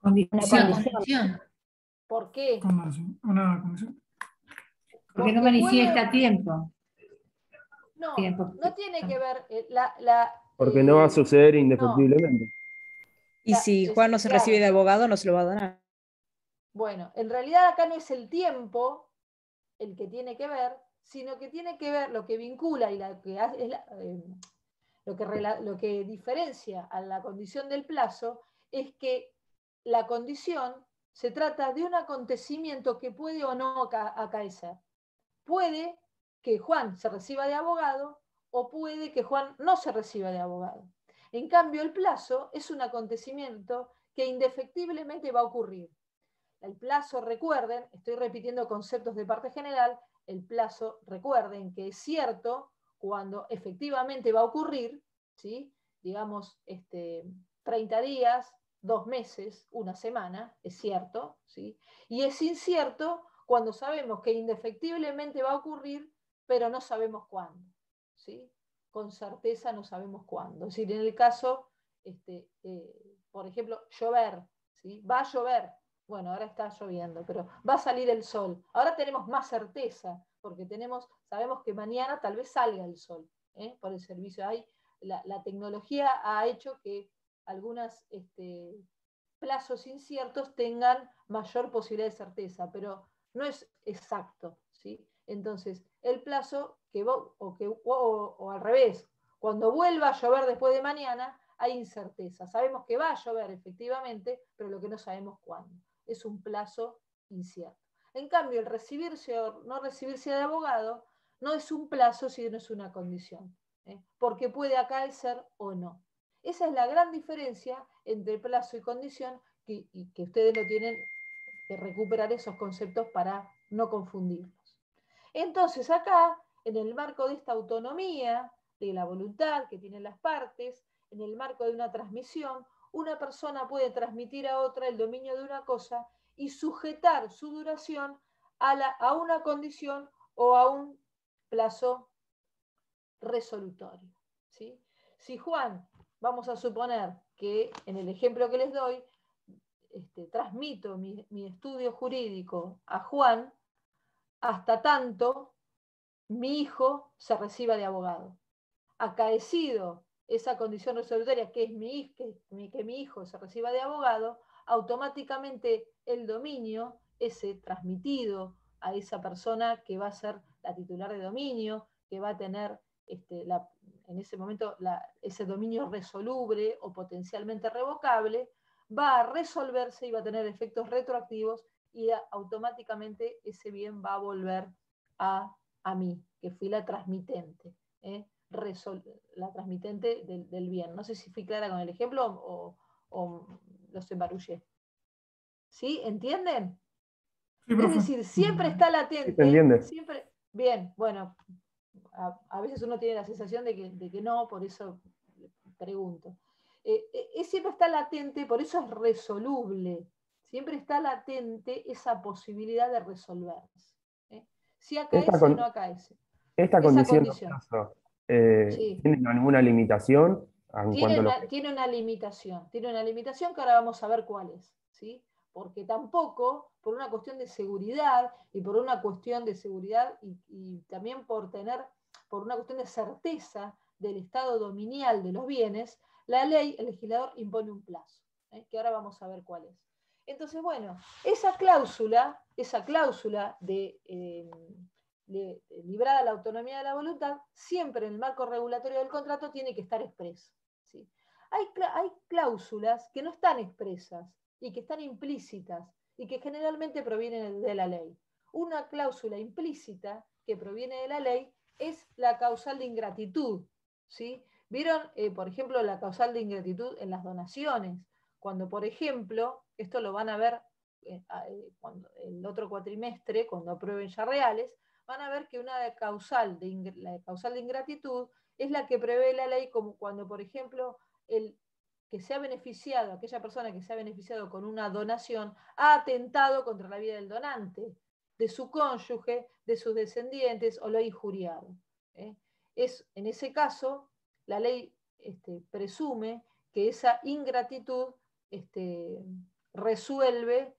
Condición. ¿Por qué? Una condición. Porque Porque no manifiesta puede... tiempo. No, Tiempo. no tiene que ver Porque no va a suceder indefectiblemente. Y si Juan no se recibe de abogado, no se lo va a donar. Bueno, en realidad acá no es el tiempo el que tiene que ver, sino que tiene que ver lo que vincula y lo que diferencia a la condición del plazo es que la condición se trata de un acontecimiento que puede o no acaecer. Puede que Juan se reciba de abogado o puede que Juan no se reciba de abogado. En cambio, el plazo es un acontecimiento que indefectiblemente va a ocurrir. El plazo, recuerden, estoy repitiendo conceptos de parte general, el plazo, recuerden que es cierto cuando efectivamente va a ocurrir, ¿sí? Digamos, 30 días, 2 meses, una semana, es cierto, ¿sí? Y es incierto cuando sabemos que indefectiblemente va a ocurrir, pero no sabemos cuándo, ¿sí? Con certeza no sabemos cuándo. Es decir, en el caso, por ejemplo, llover, ¿sí? Va a llover. Bueno, ahora está lloviendo, pero va a salir el sol. Ahora tenemos más certeza, porque sabemos que mañana tal vez salga el sol, por el servicio. La tecnología ha hecho que algunos plazos inciertos tengan mayor posibilidad de certeza, pero no es exacto, ¿sí? Entonces, el plazo, o al revés, cuando vuelva a llover después de mañana, hay incerteza. Sabemos que va a llover efectivamente, pero lo que no sabemos cuándo. Es un plazo incierto. En cambio, el recibirse o no recibirse de abogado no es un plazo, sino es una condición, porque puede acaecer o no. Esa es la gran diferencia entre plazo y condición, y que ustedes lo tienen que recuperar esos conceptos para no confundirlos. Entonces acá, en el marco de esta autonomía, de la voluntad que tienen las partes, en el marco de una transmisión, una persona puede transmitir a otra el dominio de una cosa y sujetar su duración a una condición o a un plazo resolutorio, ¿sí? Si Juan, vamos a suponer que en el ejemplo que les doy, transmito mi estudio jurídico a Juan, hasta tanto mi hijo se reciba de abogado. Acaecido esa condición resolutoria, que es que mi hijo se reciba de abogado, automáticamente el dominio, ese transmitido a esa persona que va a ser la titular de dominio, que va a tener en ese momento ese dominio resoluble o potencialmente revocable, va a resolverse y va a tener efectos retroactivos y automáticamente ese bien va a volver a mí, que fui la transmitente. la transmitente del bien. No sé si fui clara con el ejemplo o los embarullé. ¿Sí? ¿Entienden? Sí, Es profe. decir, siempre está ¿Se latente. entiende? Siempre, bien, bueno, a veces uno tiene la sensación de que no, por eso pregunto. Siempre está latente, por eso es resoluble. Siempre está latente esa posibilidad de resolverse. Si acaece o no acaece. Esta Esa condición condición. Sí. ¿tiene alguna limitación en cuanto a lo que... Tiene una limitación que ahora vamos a ver cuál es, ¿sí? Porque tampoco, por una cuestión de seguridad, y por una cuestión de seguridad y también por una cuestión de certeza del estado dominial de los bienes, la ley, el legislador impone un plazo, que ahora vamos a ver cuál es. Entonces, bueno, esa cláusula de librada la autonomía de la voluntad, siempre en el marco regulatorio del contrato tiene que estar expresa. ¿Sí? Hay cláusulas que no están expresas y que están implícitas y que generalmente provienen de la ley. Una cláusula implícita que proviene de la ley es la causal de ingratitud. ¿Sí? ¿Vieron, por ejemplo, la causal de ingratitud en las donaciones? Cuando, por ejemplo, esto lo van a ver el otro cuatrimestre, cuando aprueben ya reales, van a ver que la causal de ingratitud es la que prevé la ley, como cuando, por ejemplo, aquella persona que se ha beneficiado con una donación, ha atentado contra la vida del donante, de su cónyuge, de sus descendientes, o lo ha injuriado. En ese caso, la ley presume que esa ingratitud resuelve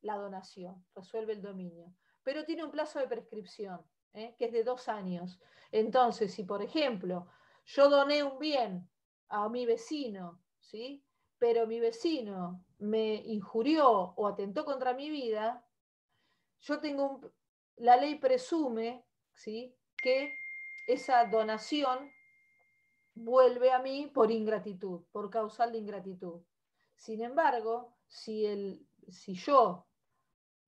la donación, resuelve el dominio. Pero tiene un plazo de prescripción, que es de 2 años. Entonces, si por ejemplo yo doné un bien a mi vecino, ¿sí? Pero mi vecino me injurió o atentó contra mi vida, la ley presume, ¿sí?, que esa donación vuelve a mí por ingratitud, por causal de ingratitud. Sin embargo, si yo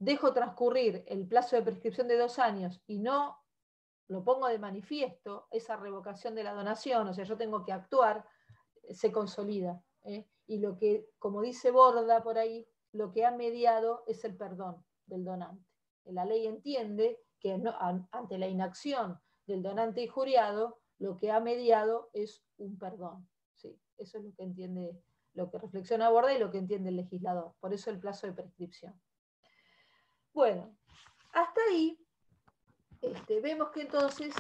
dejo transcurrir el plazo de prescripción de 2 años y no lo pongo de manifiesto, esa revocación de la donación, o sea, yo tengo que actuar, se consolida. Y lo que, como dice Borda por ahí, lo que ha mediado es el perdón del donante. La ley entiende que ante la inacción del donante injuriado, lo que ha mediado es un perdón. ¿Sí? Eso es lo que entiende, lo que reflexiona Borda y lo que entiende el legislador. Por eso el plazo de prescripción. Bueno, hasta ahí vemos que entonces,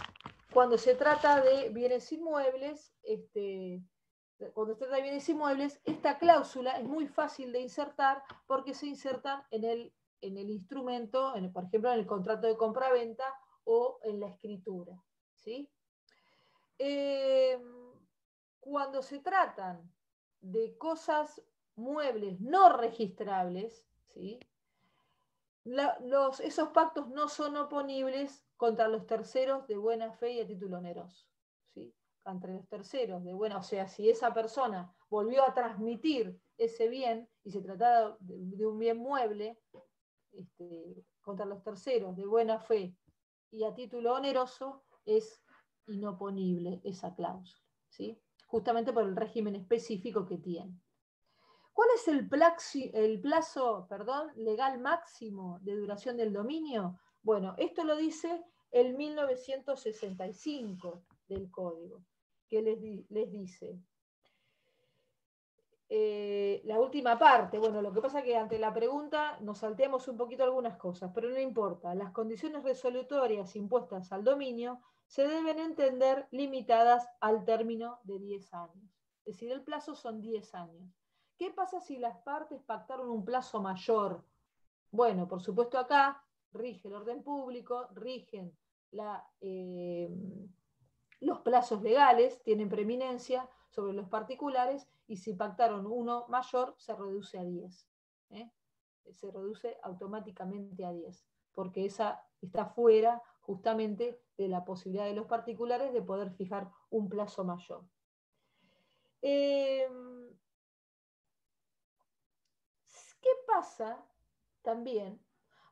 cuando se trata de bienes inmuebles, esta cláusula es muy fácil de insertar porque se insertan en el instrumento, por ejemplo, en el contrato de compraventa o en la escritura. ¿Sí? Cuando se tratan de cosas muebles no registrables, ¿sí?, esos pactos no son oponibles contra los terceros de buena fe y a título oneroso. ¿Sí? Entre los terceros de buena, o sea, si esa persona volvió a transmitir ese bien y se trataba de un bien mueble, contra los terceros de buena fe y a título oneroso, es inoponible esa cláusula, ¿sí? Justamente por el régimen específico que tiene. ¿Cuál es el plazo legal máximo de duración del dominio? Bueno, esto lo dice el 1965 del Código, que les dice. La última parte, bueno, lo que pasa es que ante la pregunta nos salteamos un poquito algunas cosas, pero no importa. Las condiciones resolutorias impuestas al dominio se deben entender limitadas al término de 10 años. Es decir, el plazo son 10 años. ¿Qué pasa si las partes pactaron un plazo mayor? Bueno, por supuesto acá rige el orden público, rigen los plazos legales, tienen preeminencia sobre los particulares, y si pactaron uno mayor, se reduce a 10. Se reduce automáticamente a 10, porque esa está fuera justamente de la posibilidad de los particulares de poder fijar un plazo mayor. ¿Qué pasa también?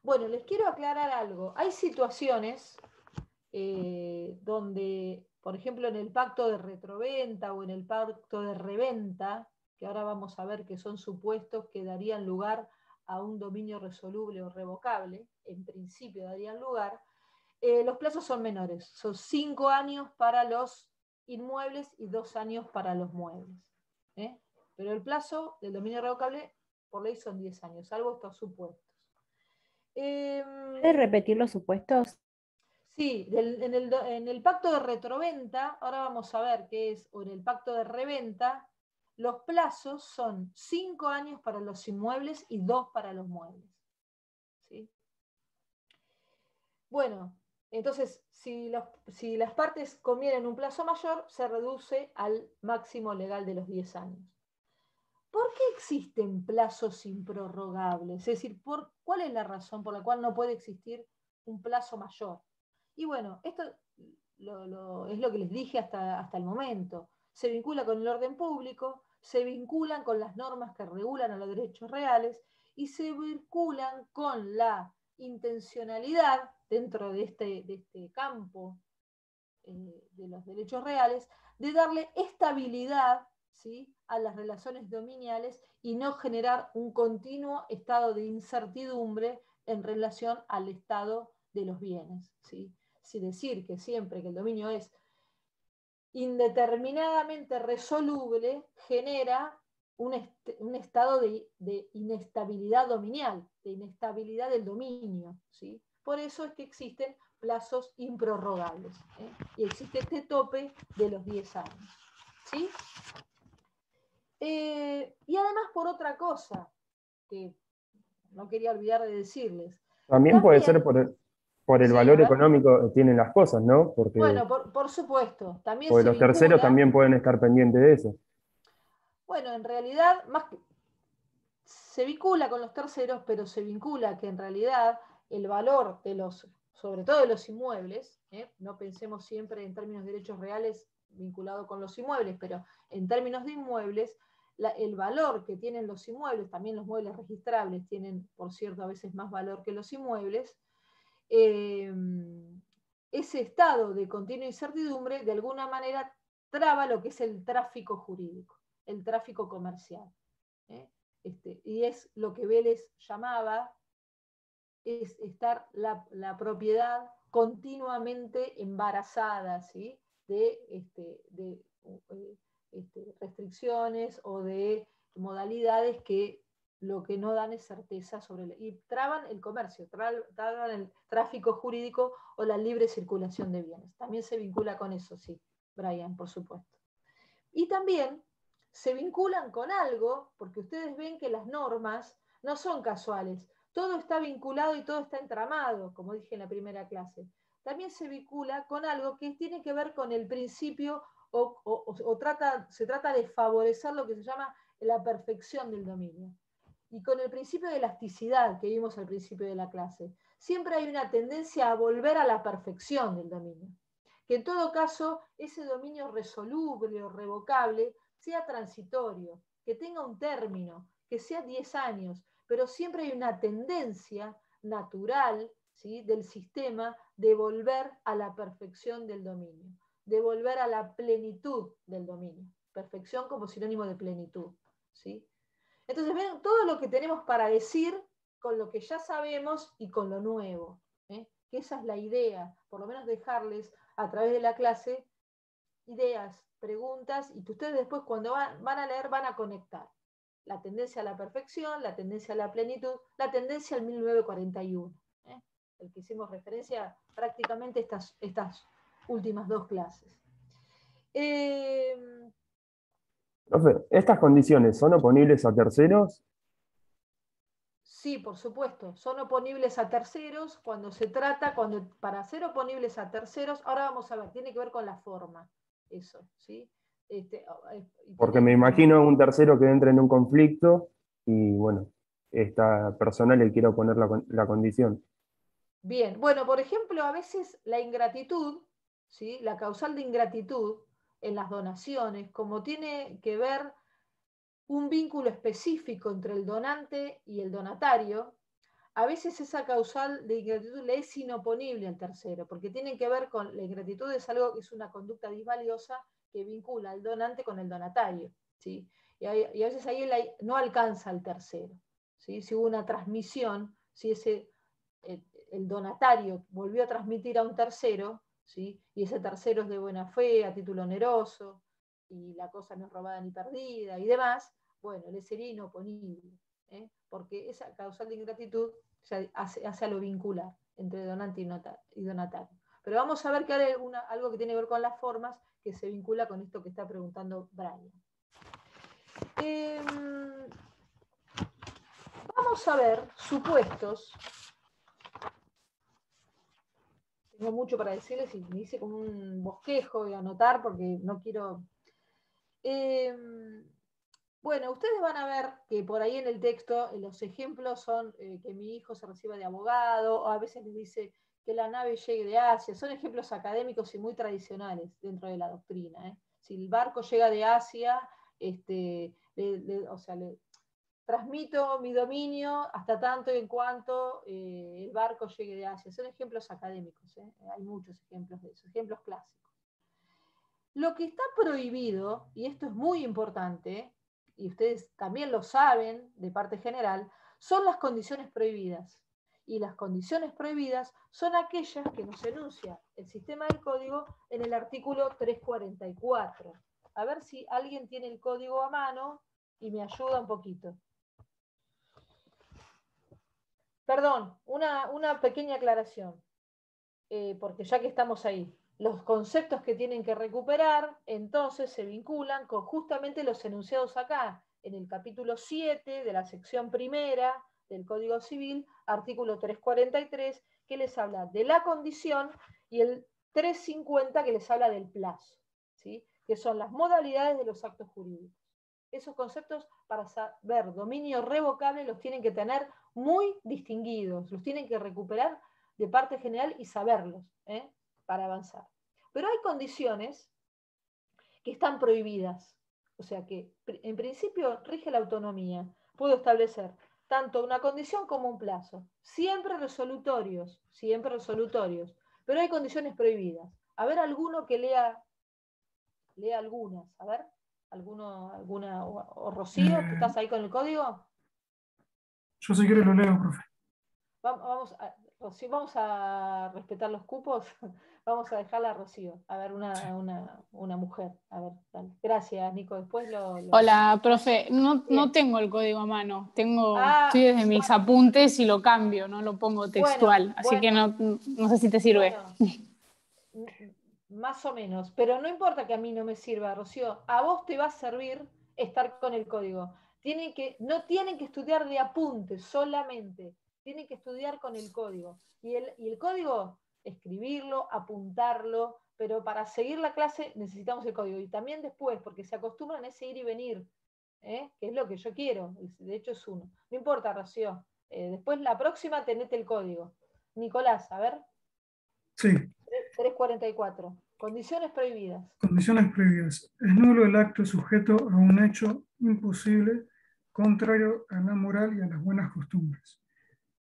Bueno, les quiero aclarar algo. Hay situaciones donde, por ejemplo, en el pacto de retroventa o en el pacto de reventa, que ahora vamos a ver que son supuestos que darían lugar a un dominio resoluble o revocable, en principio darían lugar, los plazos son menores, son 5 años para los inmuebles y 2 años para los muebles. Pero el plazo del dominio revocable por ley son 10 años, salvo estos supuestos. ¿Puedes repetir los supuestos? Sí, en el pacto de retroventa, ahora vamos a ver qué es, o en el pacto de reventa, los plazos son 5 años para los inmuebles y 2 para los muebles. ¿Sí? Bueno, entonces, si las partes convienen un plazo mayor, se reduce al máximo legal de los 10 años. ¿Por qué existen plazos improrrogables? Es decir, ¿cuál es la razón por la cual no puede existir un plazo mayor? Y bueno, esto es lo que les dije hasta el momento. Se vincula con el orden público, se vinculan con las normas que regulan a los derechos reales y se vinculan con la intencionalidad dentro de este campo de los derechos reales, de darle estabilidad, ¿sí?, a las relaciones dominiales y no generar un continuo estado de incertidumbre en relación al estado de los bienes. ¿Sí? Es decir, que siempre que el dominio es indeterminadamente resoluble, genera un estado de inestabilidad dominial, de inestabilidad del dominio. ¿Sí? Por eso es que existen plazos improrrogables, y existe este tope de los 10 años. ¿Sí? Y además por otra cosa, que no quería olvidar de decirles. También puede ser por el Sí, valor a ver. económico que tienen las cosas, ¿no? Porque, Bueno, por supuesto, también porque se los terceros vincula. también pueden estar pendientes de eso. Bueno, en realidad, se vincula con los terceros, pero se vincula que en realidad el valor de sobre todo de los inmuebles, no pensemos siempre en términos de derechos reales vinculado con los inmuebles, pero en términos de inmuebles, el valor que tienen los inmuebles, también los muebles registrables tienen, por cierto, a veces más valor que los inmuebles, ese estado de continua incertidumbre de alguna manera traba lo que es el tráfico jurídico, el tráfico comercial. Y es lo que Vélez llamaba, es estar la propiedad continuamente embarazada, ¿sí?, de restricciones o de modalidades que lo que no dan es certeza y traban el comercio, traban el tráfico jurídico o la libre circulación de bienes. También se vincula con eso, sí, Brian, por supuesto. Y también se vinculan con algo, porque ustedes ven que las normas no son casuales, todo está vinculado y todo está entramado, como dije en la primera clase. También se vincula con algo que tiene que ver con el principio se trata de favorecer lo que se llama la perfección del dominio. Y con el principio de elasticidad que vimos al principio de la clase, siempre hay una tendencia a volver a la perfección del dominio. Que en todo caso ese dominio resoluble o revocable sea transitorio, que tenga un término, que sea 10 años, pero siempre hay una tendencia natural, ¿sí?, del sistema de volver a la perfección del dominio, de volver a la plenitud del dominio. Perfección como sinónimo de plenitud. ¿Sí? Entonces, ven todo lo que tenemos para decir con lo que ya sabemos y con lo nuevo. Que esa es la idea, por lo menos dejarles a través de la clase ideas, preguntas, y que ustedes después cuando van a leer van a conectar. La tendencia a la perfección, la tendencia a la plenitud, la tendencia al 1941. El que hicimos referencia prácticamente estas últimas 2 clases. Profe, ¿estas condiciones son oponibles a terceros? Sí, por supuesto, son oponibles a terceros para ser oponibles a terceros, ahora vamos a ver, tiene que ver con la forma, eso, ¿sí? Porque me imagino un tercero que entre en un conflicto y, bueno, esta persona le quiere oponer la condición. Bien, bueno, por ejemplo, a veces la ingratitud, ¿sí?, la causal de ingratitud en las donaciones, como tiene que ver un vínculo específico entre el donante y el donatario, a veces esa causal de ingratitud le es inoponible al tercero, porque tiene que ver con la ingratitud, es algo que es una conducta disvaliosa que vincula al donante con el donatario, ¿sí? Y a veces ahí no alcanza al tercero, ¿sí? Si hubo una transmisión, si el donatario volvió a transmitir a un tercero, ¿sí? Y ese tercero es de buena fe, a título oneroso, y la cosa no es robada ni perdida y demás, bueno, le sería inoponible, porque esa causal de ingratitud hace a lo vincular entre donante y donatario. Pero vamos a ver que hay algo que tiene que ver con las formas que se vincula con esto que está preguntando Brian. Vamos a ver supuestos. Tengo mucho para decirles y me hice como un bosquejo y anotar porque no quiero... bueno, ustedes van a ver que por ahí en el texto los ejemplos son que mi hijo se reciba de abogado, o a veces les dice que la nave llegue de Asia. Son ejemplos académicos y muy tradicionales dentro de la doctrina. Si el barco llega de Asia, le transmito mi dominio hasta tanto y en cuanto el barco llegue de Asia. Son ejemplos académicos, hay muchos ejemplos de eso, ejemplos clásicos. Lo que está prohibido, y esto es muy importante, y ustedes también lo saben de parte general, son las condiciones prohibidas. Y las condiciones prohibidas son aquellas que nos enuncia el sistema del código en el artículo 344. A ver si alguien tiene el código a mano y me ayuda un poquito. Perdón, una pequeña aclaración, porque ya que estamos ahí. Los conceptos que tienen que recuperar, entonces se vinculan con justamente los enunciados acá, en el capítulo 7 de la sección primera del Código Civil, artículo 343, que les habla de la condición, y el 350 que les habla del plazo, ¿sí? Que son las modalidades de los actos jurídicos. Esos conceptos, para saber dominio revocable, los tienen que tener muy distinguidos, los tienen que recuperar de parte general y saberlos, para avanzar. Pero hay condiciones que están prohibidas, o sea que en principio rige la autonomía. Puedo establecer tanto una condición como un plazo, siempre resolutorios, pero hay condiciones prohibidas. A ver, alguno que lea algunas, a ver, alguna, o Rocío, ¿tú estás ahí con el código? Yo si quiere lo leo, profe. Rocío, vamos a respetar los cupos. Vamos a dejarla a Rocío. A ver, una mujer. A ver, dale. Gracias, Nico. Después Hola, profe. No tengo el código a mano. Estoy desde mis bueno, apuntes y lo cambio, no lo pongo textual. Así que no sé si te sirve. Bueno, más o menos. Pero no importa que a mí no me sirva, Rocío. A vos te va a servir estar con el código. No tienen que estudiar de apuntes solamente. Tienen que estudiar con el código. Y el código, escribirlo, apuntarlo, pero para seguir la clase necesitamos el código. Y también después, porque se acostumbran a ese ir y venir, que es lo que yo quiero. De hecho es uno. No importa, Rocío. Después la próxima tenete el código. Nicolás, a ver. Sí. 344. Condiciones prohibidas. Condiciones prohibidas. Es nulo el acto sujeto a un hecho imposible, contrario a la moral y a las buenas costumbres,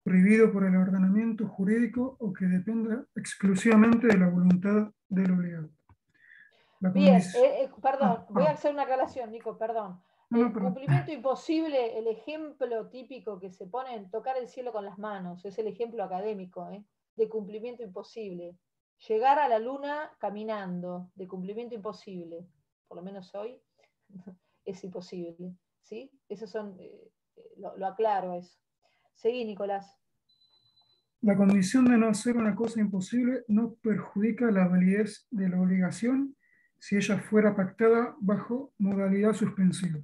prohibido por el ordenamiento jurídico o que dependa exclusivamente de la voluntad del obligado. Bien, perdón, voy a hacer una aclaración, Nico, perdón. Cumplimiento imposible, el ejemplo típico que se pone en tocar el cielo con las manos, es el ejemplo académico, de cumplimiento imposible. Llegar a la luna caminando, de cumplimiento imposible, por lo menos hoy, es imposible, ¿sí? Esos son, lo aclaro eso. Seguí, Nicolás. La condición de no hacer una cosa imposible no perjudica la validez de la obligación si ella fuera pactada bajo modalidad suspensiva.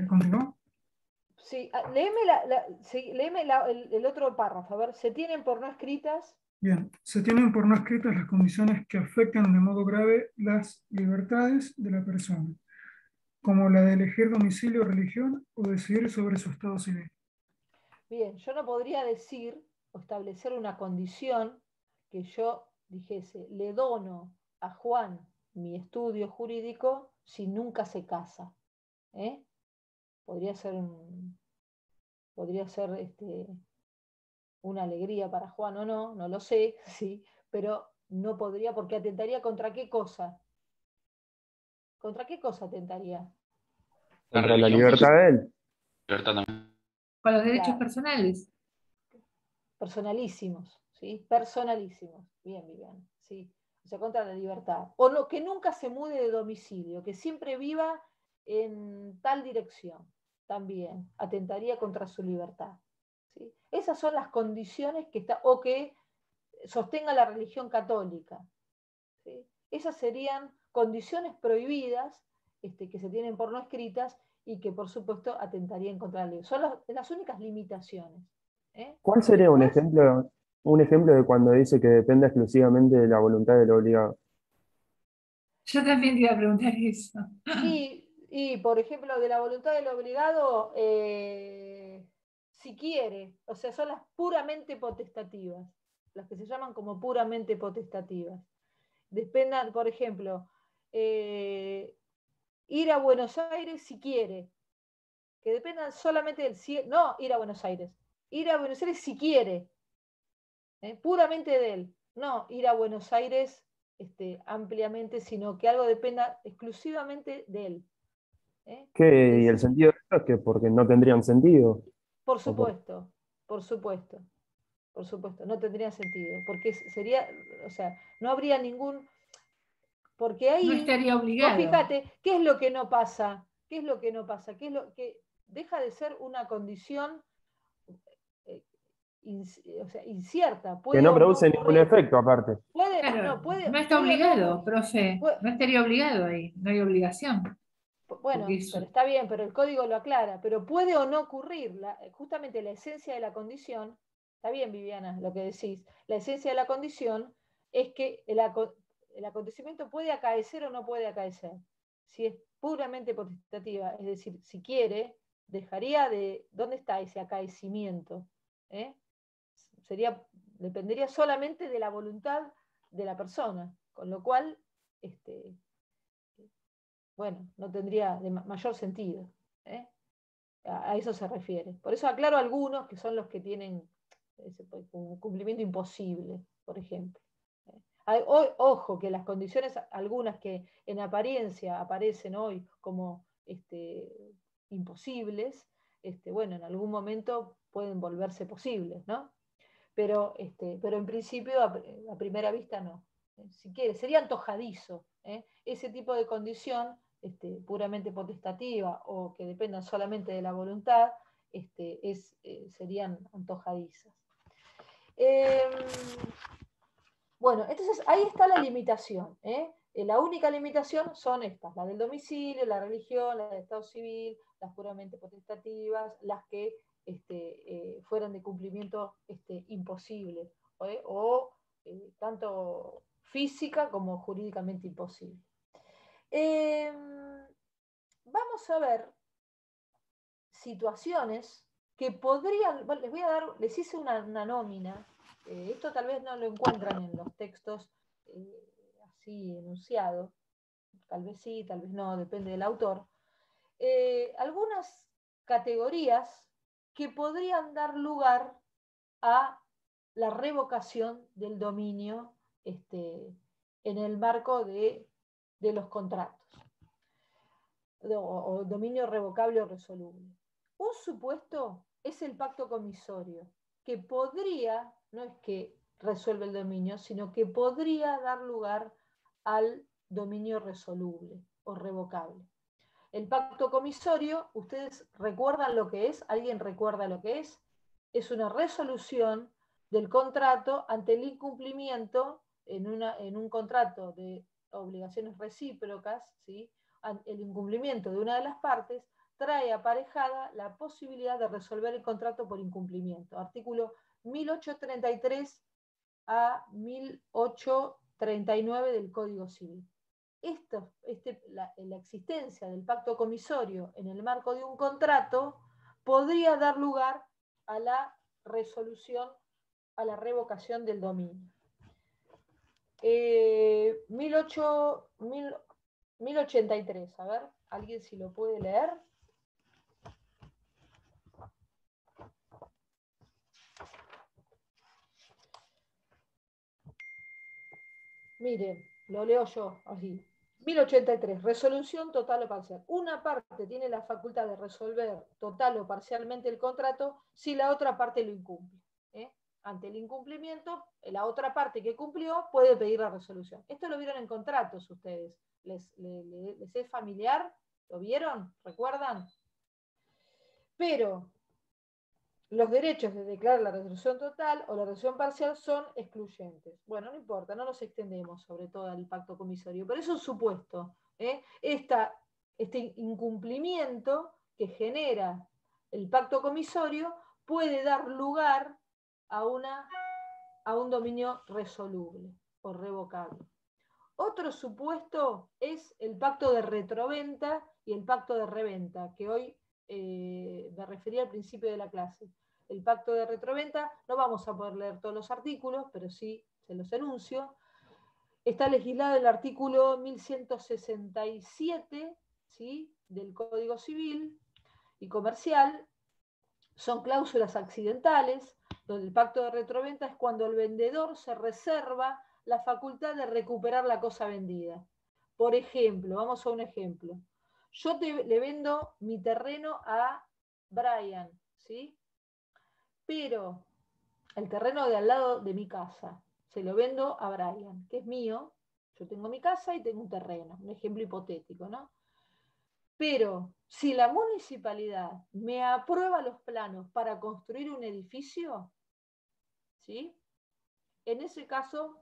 ¿Continúa? Sí, léeme el otro párrafo. A ver, se tienen por no escritas. Bien, se tienen por no escritas las condiciones que afectan de modo grave las libertades de la persona, como la de elegir domicilio o religión o decidir sobre su estado civil. Bien, yo no podría decir o establecer una condición que yo dijese, le dono a Juan mi estudio jurídico si nunca se casa. Podría ser podría ser una alegría para Juan o no, no lo sé, sí, pero no podría porque atentaría contra qué cosa. ¿Contra qué cosa atentaría? Contra la libertad de él. Libertad también. Con los derechos Claro. personales. Personalísimos, ¿sí? Personalísimos. Bien, Viviana, sí. O sea, contra la libertad. O no, que nunca se mude de domicilio, que siempre viva en tal dirección. También atentaría contra su libertad. ¿Sí? Esas son las condiciones que está, o que sostenga la religión católica. ¿Sí? Esas serían condiciones prohibidas que se tienen por no escritas y que por supuesto atentarían contra la ley. Son las únicas limitaciones. ¿Cuál sería Después, un ejemplo de cuando dice que depende exclusivamente de la voluntad del obligado? Yo también te iba a preguntar eso. y por ejemplo, de la voluntad del obligado, si quiere, o sea, son las puramente potestativas, las que se llaman como puramente potestativas. Dependan, por ejemplo, ir a Buenos Aires si quiere, que dependan solamente del no ir a Buenos Aires si quiere, puramente de él, no ir a Buenos Aires ampliamente, sino que algo dependa exclusivamente de él. ¿Y el sentido de esto es que porque no tendrían sentido? Por supuesto, por supuesto, por supuesto, no tendría sentido, porque sería, o sea, no habría ningún, porque ahí, no estaría obligado. Fíjate, ¿qué es lo que no pasa? ¿Qué es lo que no pasa? ¿Qué es lo que deja de ser una condición incierta? Que no produce ningún efecto aparte. No está obligado, profe. No estaría obligado ahí, no hay obligación. Bueno, pero está bien, pero el código lo aclara, pero puede o no ocurrir. Justamente la esencia de la condición, está bien, Viviana, lo que decís, la esencia de la condición es que el acontecimiento puede acaecer o no puede acaecer. Si es puramente potestativa, es decir, si quiere, dejaría de... ¿Dónde está ese acaecimiento? Dependería solamente de la voluntad de la persona, con lo cual, bueno, no tendría mayor sentido. A eso se refiere. Por eso aclaro algunos que son los que tienen un cumplimiento imposible, por ejemplo. Ojo, que las condiciones, algunas que en apariencia aparecen hoy como imposibles, bueno, en algún momento pueden volverse posibles, ¿no? Pero en principio, a primera vista, no. Si quiere, sería antojadizo. Ese tipo de condición puramente potestativa o que dependan solamente de la voluntad, serían antojadizas. Bueno, entonces ahí está la limitación. La única limitación son estas, la del domicilio, la religión, la del estado civil, las puramente potestativas, las que fueran de cumplimiento imposible, o tanto física como jurídicamente imposible. Vamos a ver situaciones que podrían, les hice una nómina, esto tal vez no lo encuentran en los textos así enunciado, tal vez sí, tal vez no, depende del autor, algunas categorías que podrían dar lugar a la revocación del dominio en el marco de los contratos, o dominio revocable o resoluble. Un supuesto es el pacto comisorio, que podría, no es que resuelve el dominio, sino que podría dar lugar al dominio resoluble o revocable. El pacto comisorio, ¿ustedes recuerdan lo que es? ¿Alguien recuerda lo que es? Es una resolución del contrato ante el incumplimiento en un contrato de obligaciones recíprocas, ¿sí? El incumplimiento de una de las partes trae aparejada la posibilidad de resolver el contrato por incumplimiento. Artículo 1833 a 1839 del Código Civil. La existencia del pacto comisorio en el marco de un contrato podría dar lugar a la resolución, a la revocación del dominio. 1083, a ver, ¿alguien si lo puede leer? Miren, lo leo yo así. 1083, resolución total o parcial. Una parte tiene la facultad de resolver total o parcialmente el contrato si la otra parte lo incumple. Ante el incumplimiento, la otra parte que cumplió puede pedir la resolución. Esto lo vieron en contratos ustedes. ¿Les es familiar? ¿Lo vieron? ¿Recuerdan? Pero los derechos de declarar la resolución total o la resolución parcial son excluyentes. Bueno, no importa, no nos extendemos sobre todo al pacto comisorio, pero es un supuesto. Este incumplimiento que genera el pacto comisorio puede dar lugar a un dominio resoluble o revocable. Otro supuesto es el pacto de retroventa y el pacto de reventa, que hoy me refería al principio de la clase. El pacto de retroventa, no vamos a poder leer todos los artículos, pero sí se los enuncio. Está legislado el artículo 1167, ¿sí?, del Código Civil y Comercial. Son cláusulas accidentales, donde el pacto de retroventa es cuando el vendedor se reserva la facultad de recuperar la cosa vendida. Por ejemplo, vamos a un ejemplo. Yo le vendo mi terreno a Brian, ¿sí? Pero el terreno de al lado de mi casa, se lo vendo a Brian, que es mío. Yo tengo mi casa y tengo un terreno, un ejemplo hipotético, ¿no? Pero si la municipalidad me aprueba los planos para construir un edificio, ¿sí?, en ese caso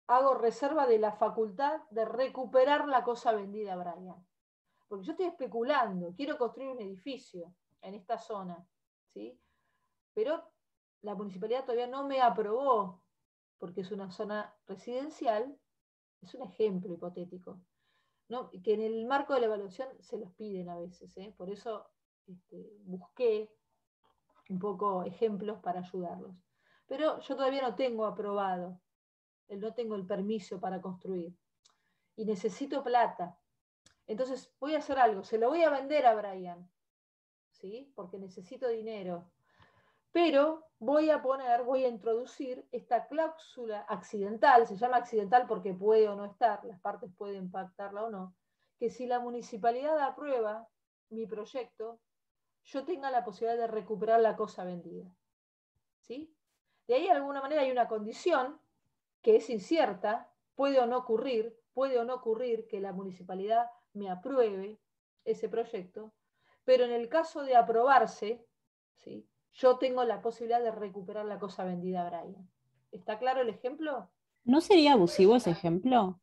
hago reserva de la facultad de recuperar la cosa vendida a Brian. Porque yo estoy especulando, quiero construir un edificio en esta zona, ¿sí?, pero la municipalidad todavía no me aprobó, porque es una zona residencial. Es un ejemplo hipotético, ¿no?, que en el marco de la evaluación se los piden a veces, por eso busqué un poco ejemplos para ayudarlos. Pero yo todavía no tengo aprobado, no tengo el permiso para construir, y necesito plata. Entonces voy a hacer algo, se lo voy a vender a Brian, ¿sí?, porque necesito dinero. Pero voy a introducir esta cláusula accidental, se llama accidental porque puede o no estar, las partes pueden pactarla o no, que si la municipalidad aprueba mi proyecto, yo tenga la posibilidad de recuperar la cosa vendida, ¿sí? De ahí de alguna manera hay una condición que es incierta, puede o no ocurrir que la municipalidad me apruebe ese proyecto, pero en el caso de aprobarse, ¿sí?, yo tengo la posibilidad de recuperar la cosa vendida a Brian. ¿Está claro el ejemplo? ¿No sería abusivo ese ejemplo?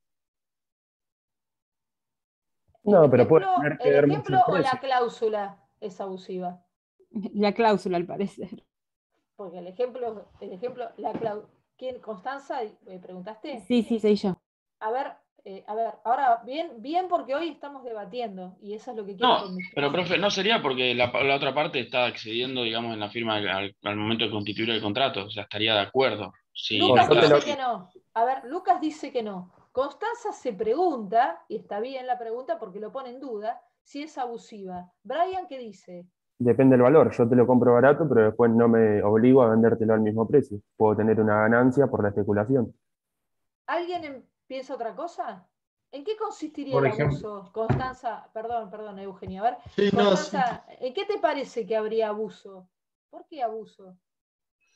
No, pero puede tener que ¿El ver ejemplo mucho o el la precio. cláusula es abusiva? La cláusula, al parecer. Porque el ejemplo, ¿quién? ¿Constanza? ¿Me preguntaste? Sí, soy yo. A ver, ahora bien porque hoy estamos debatiendo y eso es lo que quiero No, con mis pero clases. profe, no sería porque la otra parte está accediendo, digamos, en la firma al momento de constituir el contrato, o sea, estaría de acuerdo. Sí, Lucas dice que no. A ver, Lucas dice que no. Constanza se pregunta, y está bien la pregunta porque lo pone en duda, si es abusiva. Brian, ¿qué dice? Depende del valor. Yo te lo compro barato, pero después no me obligo a vendértelo al mismo precio. Puedo tener una ganancia por la especulación. ¿Alguien piensa otra cosa? ¿En qué consistiría Por el ejemplo. abuso? Constanza, perdón, Eugenia. A ver, Sí, no, sí. Constanza, ¿en qué te parece que habría abuso? ¿Por qué abuso?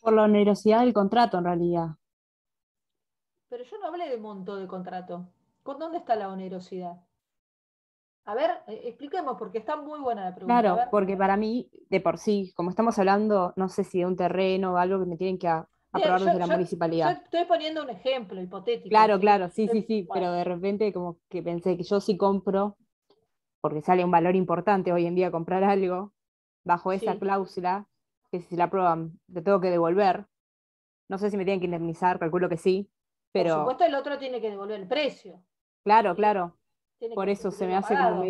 Por la onerosidad del contrato, en realidad. Pero yo no hablé de monto de contrato. ¿Dónde está la onerosidad? A ver, expliquemos, porque está muy buena la pregunta. A Claro, ver. porque para mí, de por sí, como estamos hablando, no sé si de un terreno o algo que me tienen que aprobar desde la Yo municipalidad. estoy poniendo un ejemplo hipotético. Claro, ¿sí? claro, sí, Bueno. pero de repente como que pensé que yo sí compro, porque sale un valor importante hoy en día comprar algo, bajo esa cláusula, que si la aprueban, te tengo que devolver. No sé si me tienen que indemnizar, calculo que sí, pero... Por supuesto, el otro tiene que devolver el precio. Claro, ¿sí? claro. Tiene Por que eso se me tenerlo hace como pagado.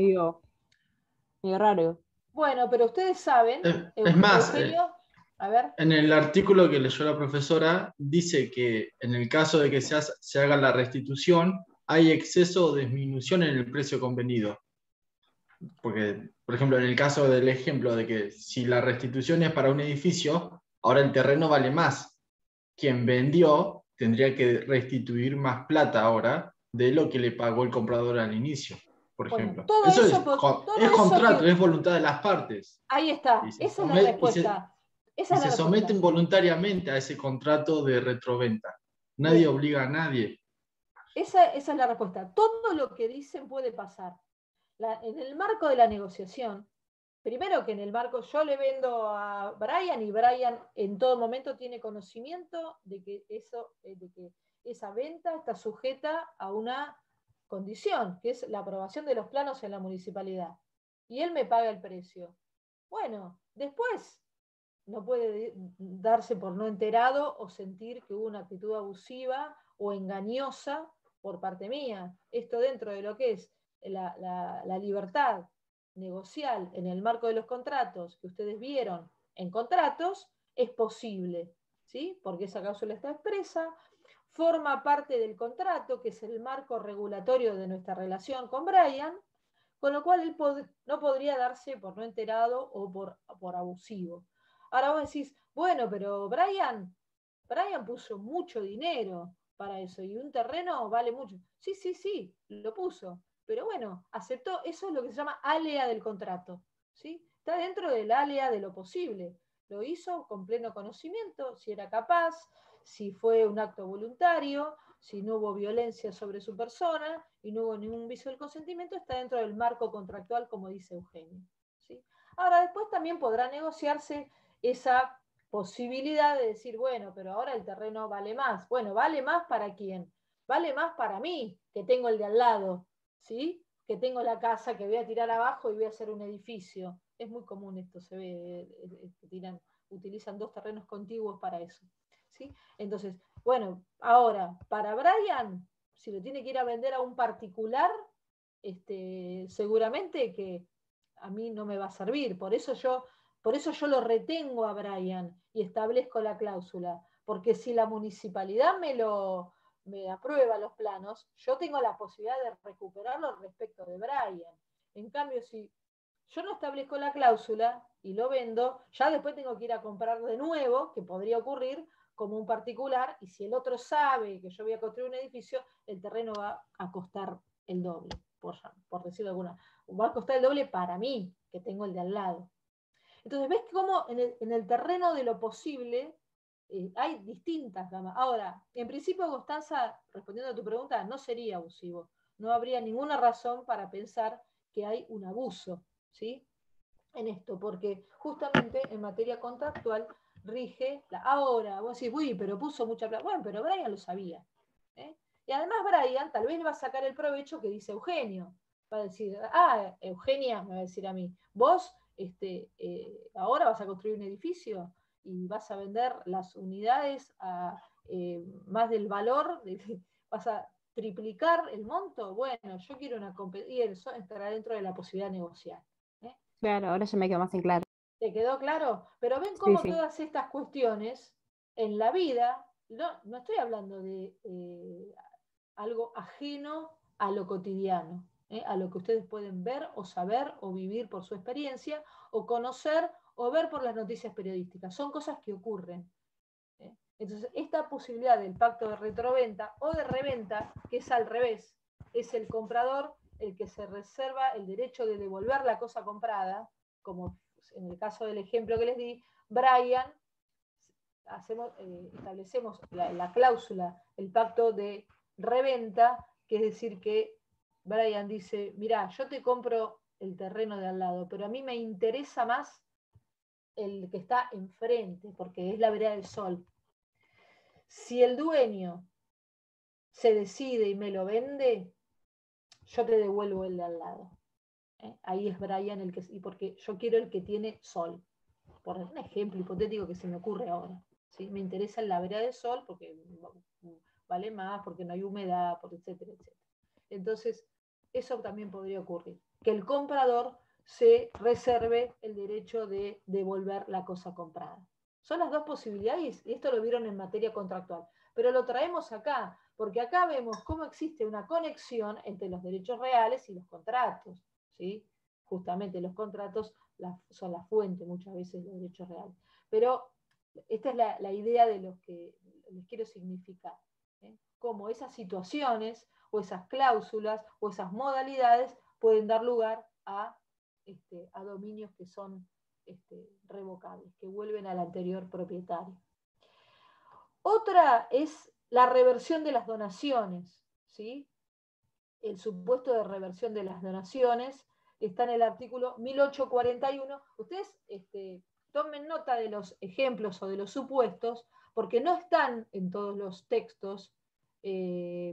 medio raro. Bueno, pero ustedes saben, Es más, Eugenio, a ver. en el artículo que leyó la profesora, dice que en el caso de que se haga la restitución, hay exceso o disminución en el precio convenido. Porque, por ejemplo, en el caso del ejemplo de que si la restitución es para un edificio, ahora el terreno vale más. Quien vendió tendría que restituir más plata ahora de lo que le pagó el comprador al inicio, por ejemplo. Todo eso eso, es contrato, es voluntad de las partes. Ahí está, esa es la respuesta. Y se someten voluntariamente a ese contrato de retroventa. Nadie obliga a nadie. Esa es la respuesta. Todo lo que dicen puede pasar. En el marco de la negociación, primero que en el marco, yo le vendo a Brian y Brian en todo momento tiene conocimiento de que esa venta está sujeta a una condición, que es la aprobación de los planos en la municipalidad. Y él me paga el precio. Bueno, después no puede darse por no enterado o sentir que hubo una actitud abusiva o engañosa por parte mía. Esto dentro de lo que es la libertad negocial en el marco de los contratos que ustedes vieron en contratos, es posible, ¿sí? Porque esa cláusula está expresa, forma parte del contrato, que es el marco regulatorio de nuestra relación con Brian, con lo cual él no podría darse por no enterado o por abusivo. Ahora vos decís, bueno, pero Brian puso mucho dinero para eso y un terreno vale mucho. Sí, lo puso. Pero bueno, aceptó, eso es lo que se llama alea del contrato, ¿sí? Está dentro del alea de lo posible. Lo hizo con pleno conocimiento, si era capaz, si fue un acto voluntario, si no hubo violencia sobre su persona y no hubo ningún vicio del consentimiento, está dentro del marco contractual, como dice Eugenio, ¿sí? Ahora, después también podrá negociarse esa posibilidad de decir, bueno, pero ahora el terreno vale más. Bueno, ¿vale más para quién? Vale más para mí, que tengo el de al lado, ¿sí? Que tengo la casa que voy a tirar abajo y voy a hacer un edificio. Es muy común esto, se ve, utilizan dos terrenos contiguos para eso, ¿sí? Entonces, bueno, ahora, para Brian, si lo tiene que ir a vender a un particular, seguramente que a mí no me va a servir. Por eso yo lo retengo a Brian y establezco la cláusula. Porque si la municipalidad me aprueba los planos, yo tengo la posibilidad de recuperarlo respecto de Brian. En cambio, si yo no establezco la cláusula y lo vendo, ya después tengo que ir a comprar de nuevo, que podría ocurrir como un particular, y si el otro sabe que yo voy a construir un edificio, el terreno va a costar el doble, por decirlo alguna. Va a costar el doble para mí, que tengo el de al lado. Entonces, ¿ves cómo en el terreno de lo posible hay distintas gamas? Ahora, en principio, Constanza, respondiendo a tu pregunta, no sería abusivo. No habría ninguna razón para pensar que hay un abuso, ¿sí? En esto, porque justamente en materia contractual rige ahora, vos decís, uy, pero puso mucha plata. Bueno, pero Brian lo sabía, ¿eh? Y además Brian tal vez le va a sacar el provecho que dice Eugenio. Va a decir, Eugenia, me va a decir a mí, vos ahora vas a construir un edificio y vas a vender las unidades a más del valor, vas a triplicar el monto. Bueno, yo quiero una competencia, y eso entrará dentro de la posibilidad de negociar. Claro, ahora ya me quedó más en claro. ¿Te quedó claro? Pero ven cómo Sí. todas estas cuestiones en la vida, no estoy hablando de algo ajeno a lo cotidiano, a lo que ustedes pueden ver o saber o vivir por su experiencia o conocer o ver por las noticias periodísticas. Son cosas que ocurren. Entonces, esta posibilidad del pacto de retroventa o de reventa, que es al revés, es el comprador el que se reserva el derecho de devolver la cosa comprada, como en el caso del ejemplo que les di, Brian, establecemos la cláusula, el pacto de reventa, que es decir que Brian dice, mirá, yo te compro el terreno de al lado, pero a mí me interesa más el que está enfrente, porque es la vereda del sol. Si el dueño se decide y me lo vende, yo te devuelvo el de al lado. Ahí es Brian el que, porque yo quiero el que tiene sol. Por un ejemplo hipotético que se me ocurre ahora. ¿Sí? Me interesa la vereda del sol porque vale más, porque no hay humedad, etcétera, etcétera. Entonces, eso también podría ocurrir. Que el comprador se reserve el derecho de devolver la cosa comprada. Son las dos posibilidades, y esto lo vieron en materia contractual. Pero lo traemos acá, porque acá vemos cómo existe una conexión entre los derechos reales y los contratos, ¿sí? Justamente los contratos son la fuente muchas veces de los derechos reales. Pero esta es la idea de los que les quiero significar. Cómo esas situaciones o esas cláusulas o esas modalidades pueden dar lugar a dominios que son revocables, que vuelven al anterior propietario. Otra es la reversión de las donaciones, ¿sí? El supuesto de reversión de las donaciones está en el artículo 1841. Ustedes tomen nota de los ejemplos o de los supuestos, porque no están en todos los textos.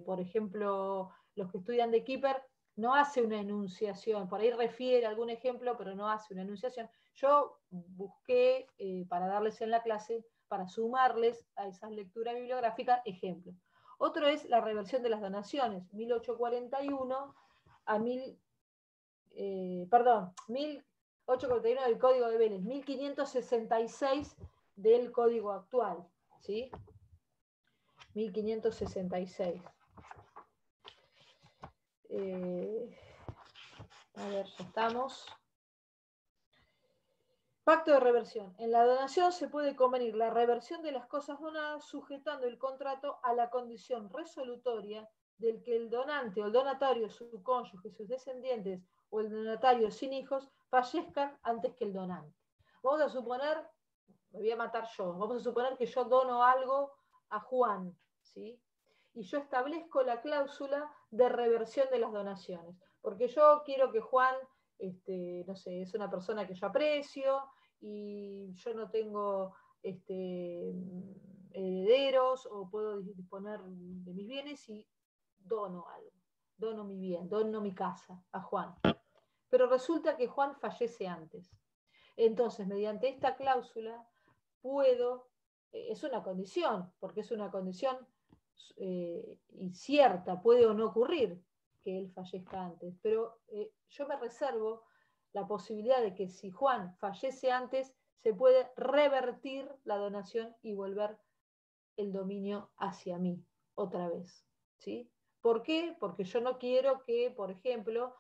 Por ejemplo, los que estudian de Keeper no hace una enunciación, por ahí refiere algún ejemplo, pero no hace una enunciación. Yo busqué para darles en la clase, para sumarles a esas lecturas bibliográficas, ejemplos. Otro es la reversión de las donaciones, 1841 a 1841 del Código de Vélez, 1566 del Código actual, ¿sí? 1566. A ver, ya estamos. Pacto de reversión. En la donación se puede convenir la reversión de las cosas donadas sujetando el contrato a la condición resolutoria del que el donante o el donatario, su cónyuge, sus descendientes o el donatario sin hijos fallezcan antes que el donante. Vamos a suponer, me voy a matar yo, vamos a suponer que yo dono algo a Juan, ¿sí? Y yo establezco la cláusula de reversión de las donaciones, porque yo quiero que Juan, no sé, es una persona que yo aprecio y yo no tengo herederos o puedo disponer de mis bienes y dono algo, dono mi bien, dono mi casa a Juan. Pero resulta que Juan fallece antes. Entonces, mediante esta cláusula puedo, es una condición, porque es una condición incierta, puede o no ocurrir que él fallezca antes, pero yo me reservo la posibilidad de que si Juan fallece antes, se puede revertir la donación y volver el dominio hacia mí otra vez, ¿sí? ¿Por qué? Porque yo no quiero que, por ejemplo,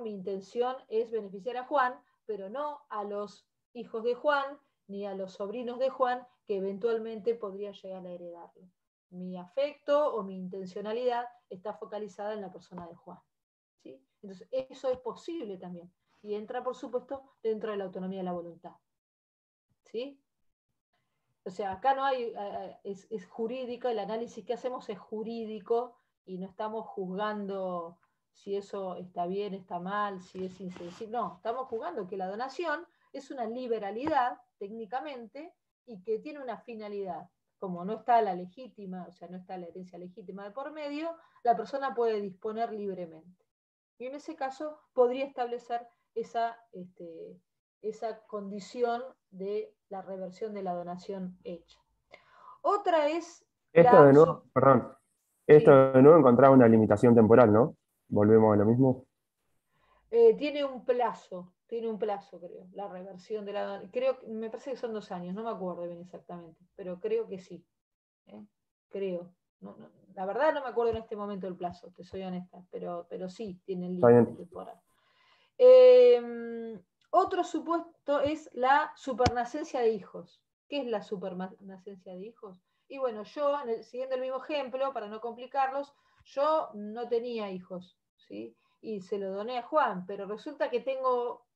mi intención es beneficiar a Juan, pero no a los hijos de Juan ni a los sobrinos de Juan que eventualmente podrían llegar a heredarlo. Mi afecto o mi intencionalidad está focalizada en la persona de Juan, ¿sí? Entonces, eso es posible también. Y entra, por supuesto, dentro de la autonomía de la voluntad, ¿sí? O sea, acá no hay, es jurídico, el análisis que hacemos es jurídico y no estamos juzgando si eso está bien, está mal, si es insensible. No, estamos juzgando que la donación es una liberalidad técnicamente y que tiene una finalidad. Como no está la legítima, o sea, no está la herencia legítima de por medio, la persona puede disponer libremente. Y en ese caso podría establecer esa condición de la reversión de la donación hecha. Otra es... Esto de nuevo, perdón, esto de nuevo encontraba una limitación temporal, ¿no? Volvemos a lo mismo. Tiene un plazo, creo, la reversión de la... me parece que son 2 años, no me acuerdo bien exactamente, pero creo que sí. Creo. La verdad no me acuerdo en este momento el plazo, te soy honesta, pero sí tiene el límite temporal. Otro supuesto es la supernacencia de hijos. ¿Qué es la supernacencia de hijos? Y bueno, yo, siguiendo el mismo ejemplo, para no complicarlos, yo no tenía hijos, ¿sí? Y se lo doné a Juan, pero resulta que tengo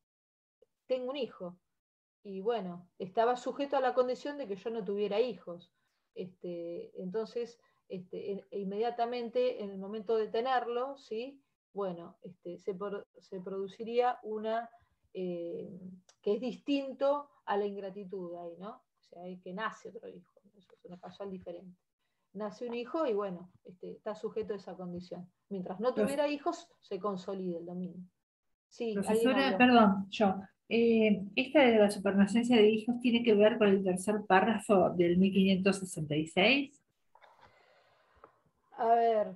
un hijo. Y bueno, estaba sujeto a la condición de que yo no tuviera hijos. Entonces, inmediatamente, en el momento de tenerlo, ¿sí? Bueno, se produciría una que es distinto a la ingratitud ahí, ¿no? O sea, hay que nace otro hijo, eso es una causal diferente. Nace un hijo y bueno, está sujeto a esa condición. Mientras no tuviera hijos, se consolida el dominio. Sí, profesora, perdón, esta de la supernacencia de hijos tiene que ver con el tercer párrafo del 1566. A ver,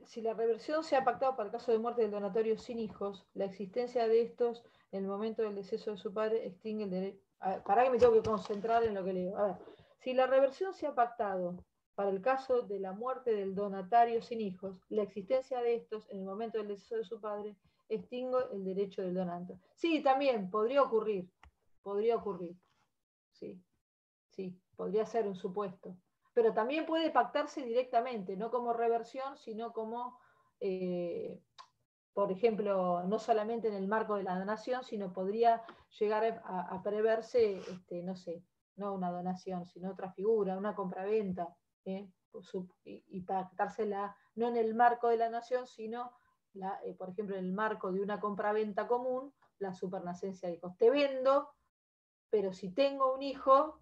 si la reversión se ha pactado para el caso de muerte del donatario sin hijos, la existencia de estos en el momento del deceso de su padre extingue el derecho. Para que me tengo que concentrar en lo que leo. A ver, si la reversión se ha pactado para el caso de la muerte del donatario sin hijos, la existencia de estos en el momento del deceso de su padre extingue el derecho del donante. Sí, también podría ocurrir. Sí. Sí, podría ser un supuesto. Pero también puede pactarse directamente, no como reversión, sino como, por ejemplo, no solamente en el marco de la donación, sino podría llegar a preverse, no sé, no una donación, sino otra figura, una compraventa, y pactársela no en el marco de la donación, sino, por ejemplo, en el marco de una compraventa común, la supernacencia de hijos. Te vendo, pero si tengo un hijo,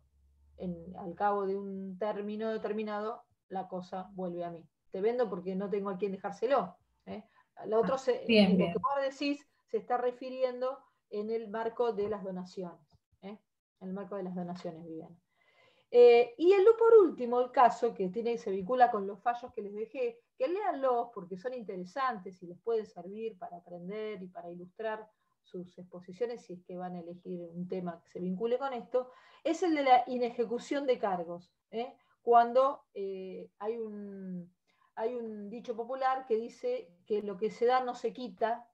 al cabo de un término determinado, la cosa vuelve a mí. Te vendo porque no tengo a quien dejárselo. Lo otro, bien, lo bien. que vos decís, se está refiriendo en el marco de las donaciones. En el marco de las donaciones, Viviana. Y por último, el caso que se vincula con los fallos que les dejé, que léanlos porque son interesantes y les pueden servir para aprender y para ilustrar sus exposiciones si es que van a elegir un tema que se vincule con esto, es el de la inejecución de cargos. Cuando hay un dicho popular que dice que lo que se da no se quita,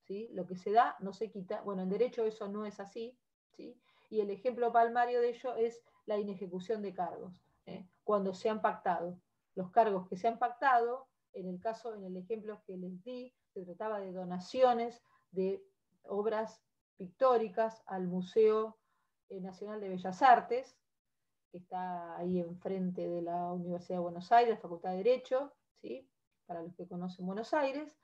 ¿sí? Lo que se da no se quita. Bueno, en derecho eso no es así, ¿sí? Y el ejemplo palmario de ello es la inejecución de cargos, cuando se han pactado. Los cargos que se han pactado, en el ejemplo que les di, se trataba de donaciones de obras pictóricas al Museo Nacional de Bellas Artes, que está ahí enfrente de la Universidad de Buenos Aires, la Facultad de Derecho, ¿sí? Para los que conocen Buenos Aires,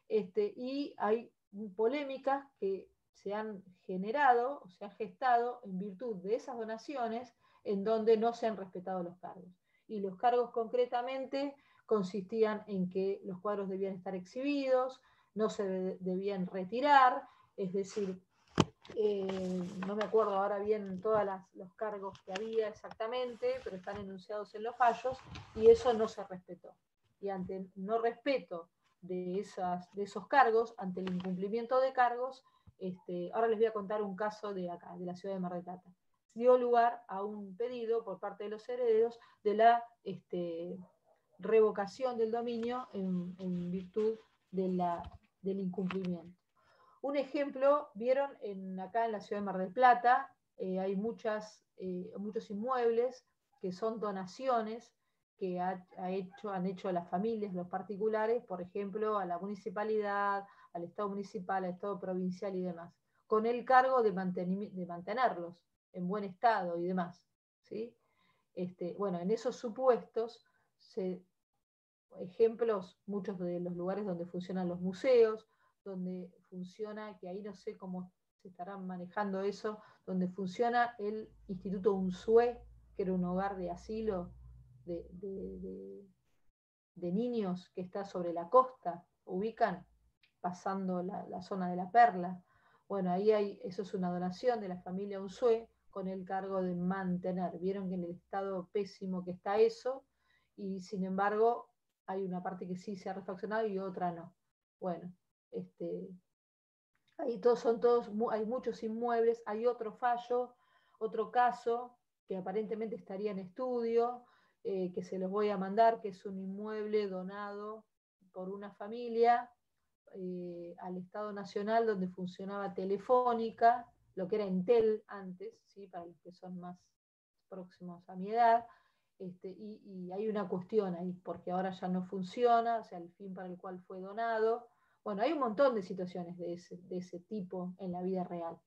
y hay polémicas que se han generado o se han gestado en virtud de esas donaciones en donde no se han respetado los cargos. Y los cargos concretamente consistían en que los cuadros debían estar exhibidos, no se debían retirar, es decir, no me acuerdo ahora bien todos los cargos que había exactamente, pero están enunciados en los fallos, y eso no se respetó. Y ante no respeto de esos cargos, ante el incumplimiento de cargos, ahora les voy a contar un caso de acá, de la ciudad de Mar del Plata. Dio lugar a un pedido por parte de los herederos de la revocación del dominio en virtud del incumplimiento. Un ejemplo, vieron acá en la ciudad de Mar del Plata, hay muchos inmuebles que son donaciones que han hecho las familias, los particulares, por ejemplo, a la municipalidad, al Estado municipal, al Estado provincial y demás, con el cargo de mantenerlos en buen estado y demás, ¿sí? Bueno, en esos supuestos, ejemplos, muchos de los lugares donde funcionan los museos, donde funciona, que ahí no sé cómo se estarán manejando eso, donde funciona el Instituto UNSUE, que era un hogar de asilo de niños que está sobre la costa, ubican, pasando la zona de la Perla. Bueno, ahí eso es una donación de la familia UNSUE con el cargo de mantener. Vieron que en el estado pésimo que está eso, y sin embargo hay una parte que sí se ha refaccionado y otra no. Bueno, ahí hay muchos inmuebles, hay otro fallo, otro caso que aparentemente estaría en estudio, que se los voy a mandar, que es un inmueble donado por una familia al Estado Nacional donde funcionaba Telefónica, lo que era Entel antes, ¿sí? Para los que son más próximos a mi edad, y hay una cuestión ahí, porque ahora ya no funciona, o sea, el fin para el cual fue donado. Bueno, hay un montón de situaciones de ese tipo en la vida real.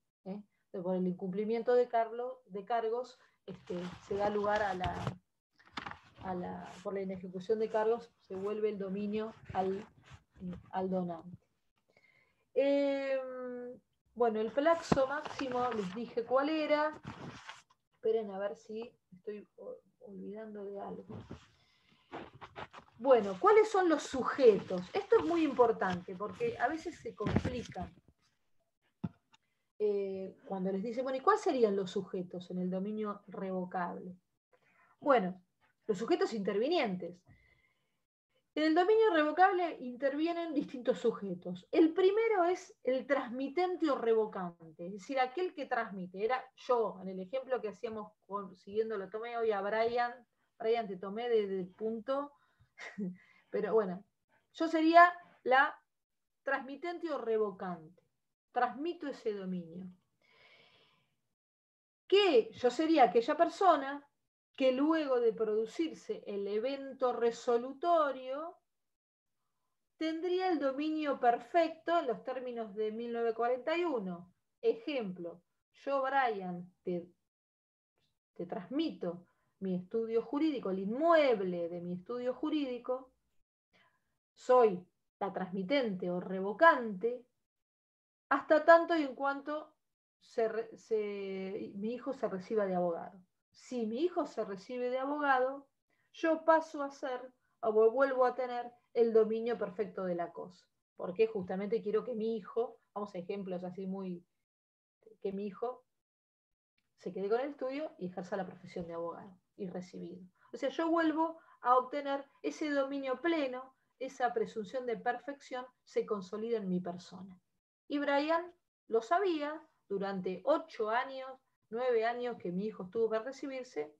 Por el incumplimiento de cargos, se da lugar por la inejecución de cargos, se vuelve el dominio al donante. Bueno, el plazo máximo les dije cuál era. Esperen a ver si estoy olvidando de algo. Bueno, ¿cuáles son los sujetos? Esto es muy importante porque a veces se complican. Cuando les dicen, bueno, ¿y cuáles serían los sujetos en el dominio revocable? Bueno, los sujetos intervinientes. En el dominio revocable intervienen distintos sujetos. El primero es el transmitente o revocante, es decir, aquel que transmite. Era yo, en el ejemplo que hacíamos siguiendo, lo tomé hoy a Brian. Brian, te tomé desde el punto, pero bueno, yo sería la transmitente o revocante. Transmito ese dominio. que yo sería aquella persona que luego de producirse el evento resolutorio tendría el dominio perfecto en los términos de 1941. Ejemplo, yo, Brian, te transmito mi estudio jurídico, el inmueble de mi estudio jurídico, soy la transmitente o revocante, hasta tanto y en cuanto mi hijo se reciba de abogado. Si mi hijo se recibe de abogado, yo paso a ser, o vuelvo a tener, el dominio perfecto de la cosa. Porque justamente quiero que mi hijo, vamos a ejemplos así que mi hijo se quede con el estudio y ejerza la profesión de abogado y recibido. O sea, yo vuelvo a obtener ese dominio pleno, esa presunción de perfección se consolida en mi persona. Y Brian lo sabía durante 8 años, 9 años que mi hijo estuvo para recibirse,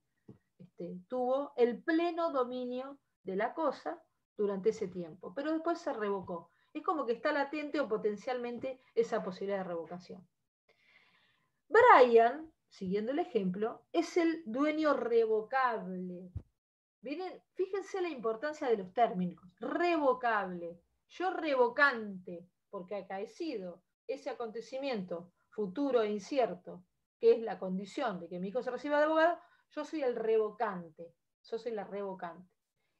tuvo el pleno dominio de la cosa durante ese tiempo, pero después se revocó. Es como que está latente o potencialmente esa posibilidad de revocación. Brian, siguiendo el ejemplo, es el dueño revocable. Miren, fíjense la importancia de los términos. Revocable. Yo revocante, porque acaecido ese acontecimiento futuro e incierto, que es la condición de que mi hijo se reciba de abogado, yo soy el revocante. Yo soy la revocante.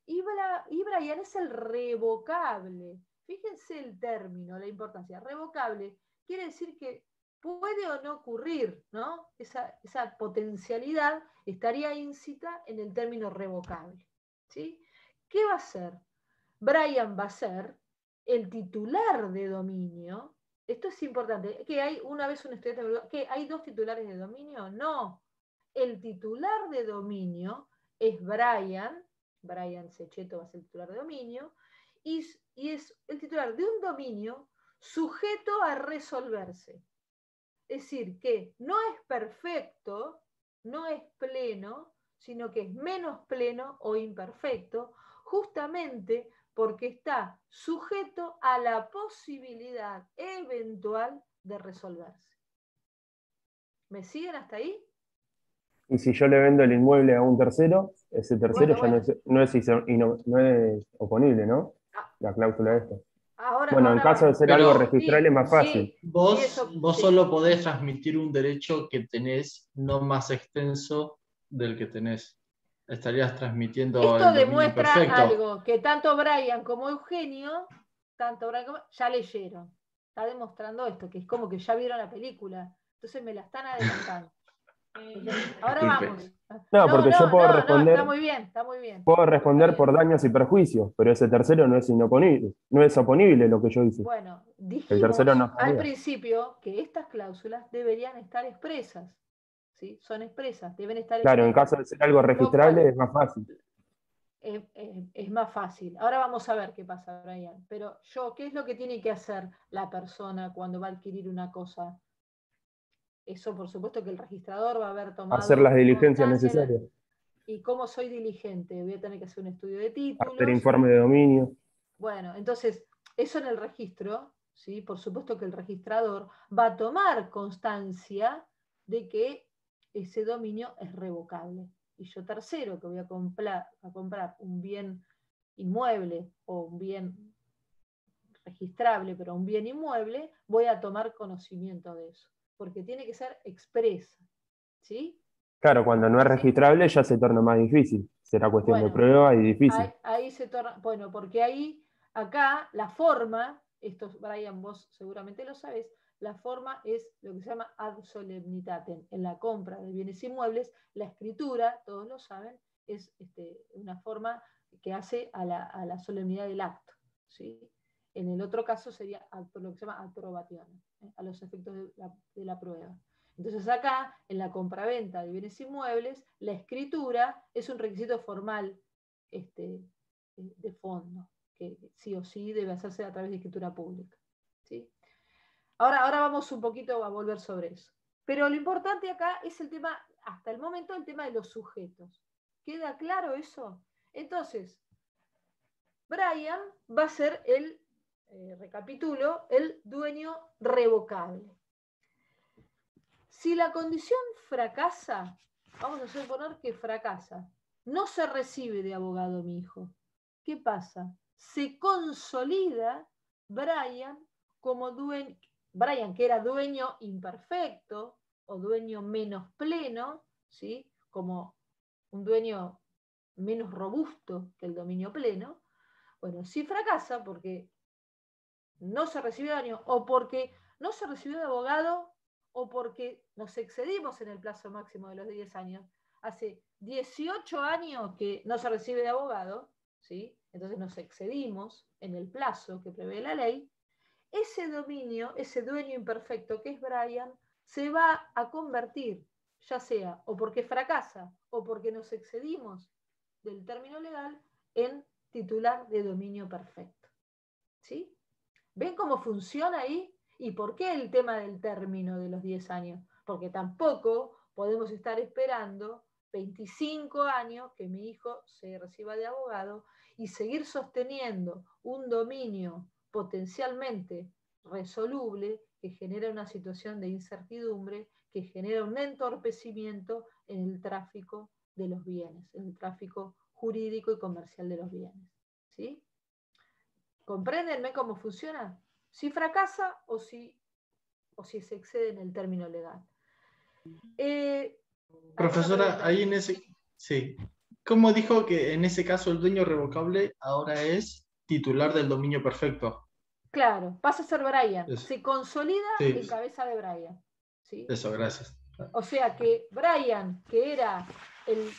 Y Brian es el revocable. Fíjense el término, la importancia. Revocable quiere decir que puede o no ocurrir, ¿no? Esa potencialidad estaría íncita en el término revocable, ¿sí? ¿Qué va a ser? Brian va a ser el titular de dominio. Esto es importante. ¿Que hay una vez un estudiante me preguntó, ¿que hay 2 titulares de dominio? No. El titular de dominio es Brian Sechetto va a ser el titular de dominio, y es el titular de un dominio sujeto a resolverse. Es decir, que no es perfecto, no es pleno, sino que es menos pleno o imperfecto, justamente porque está sujeto a la posibilidad eventual de resolverse. ¿Me siguen hasta ahí? Y si yo le vendo el inmueble a un tercero, ese tercero ya no es oponible, ¿no? La cláusula esta. Bueno, en caso de ser algo registrable es más fácil. Vos solo podés transmitir un derecho que tenés no más extenso del que tenés. Estarías transmitiendo esto el demuestra perfecto. algo que tanto Brian como Eugenio, ya leyeron. Está demostrando esto, que es como que ya vieron la película. Entonces me la están adelantando. Ahora vamos. No, porque yo puedo responder. Está muy bien, está muy bien. Puedo responder por daños y perjuicios, pero ese tercero no es inoponible, no es oponible lo que yo hice. Bueno, dijimos el tercero no al principio que estas cláusulas deberían estar expresas. ¿Sí? Son expresas, deben estar Claro, expresas. en caso de ser algo registrable es más fácil. Es más fácil. Ahora vamos a ver qué pasa, Brian. Pero ¿qué es lo que tiene que hacer la persona cuando va a adquirir una cosa? Eso, por supuesto, que el registrador va a haber tomado Hacer las diligencias constancia. necesarias. ¿Y cómo soy diligente? Voy a tener que hacer un estudio de títulos. Hacer informe de dominio. Bueno, entonces, eso en el registro, ¿sí? Por supuesto que el registrador va a tomar constancia de que ese dominio es revocable. Y yo, tercero, que voy a comprar un bien inmueble o un bien registrable, pero un bien inmueble, voy a tomar conocimiento de eso, porque tiene que ser expresa, ¿sí? Claro, cuando no es registrable ya se torna más difícil. Será cuestión de prueba y difícil. Ahí se torna, bueno, porque acá la forma, esto, Brian, vos seguramente lo sabés, la forma es lo que se llama ad solemnitatem. En la compra de bienes inmuebles, la escritura, todos lo saben, es una forma que hace a la solemnidad del acto, ¿sí? En el otro caso sería lo que se llama aprobación, a los efectos de la prueba. Entonces acá, en la compraventa de bienes inmuebles, la escritura es un requisito formal de fondo, que sí o sí debe hacerse a través de escritura pública, ¿sí? Ahora vamos un poquito a volver sobre eso. Pero lo importante acá es el tema, hasta el momento, el tema de los sujetos. ¿Queda claro eso? Entonces, Brian va a ser recapitulo, el dueño revocable. Si la condición fracasa, vamos a suponer que fracasa, no se recibe de abogado mi hijo. ¿Qué pasa? Se consolida Brian como dueño, Brian que era dueño imperfecto o dueño menos pleno, ¿sí? Como un dueño menos robusto que el dominio pleno. Bueno, si fracasa porque no se recibió daño o porque no se recibió de abogado o porque nos excedimos en el plazo máximo de los 10 años. Hace 18 años que no se recibe de abogado, ¿sí? Entonces nos excedimos en el plazo que prevé la ley. Ese dominio, ese dueño imperfecto que es Brian, se va a convertir, ya sea o porque fracasa o porque nos excedimos del término legal, en titular de dominio perfecto. ¿Sí? ¿Ven cómo funciona ahí? ¿Y por qué el tema del término de los 10 años? Porque tampoco podemos estar esperando 25 años que mi hijo se reciba de abogado y seguir sosteniendo un dominio potencialmente resoluble que genera una situación de incertidumbre, que genera un entorpecimiento en el tráfico de los bienes, en el tráfico jurídico y comercial de los bienes. ¿Sí? ¿Compréndenme cómo funciona? Si fracasa o si se excede en el término legal. Profesora, ahí en ese... Sí. ¿Cómo dijo que en ese caso el dueño revocable ahora es titular del dominio perfecto? Claro, pasa a ser Brian. Eso. Se consolida en cabeza de Brian. ¿Sí? Eso, gracias. O sea que Brian, que era el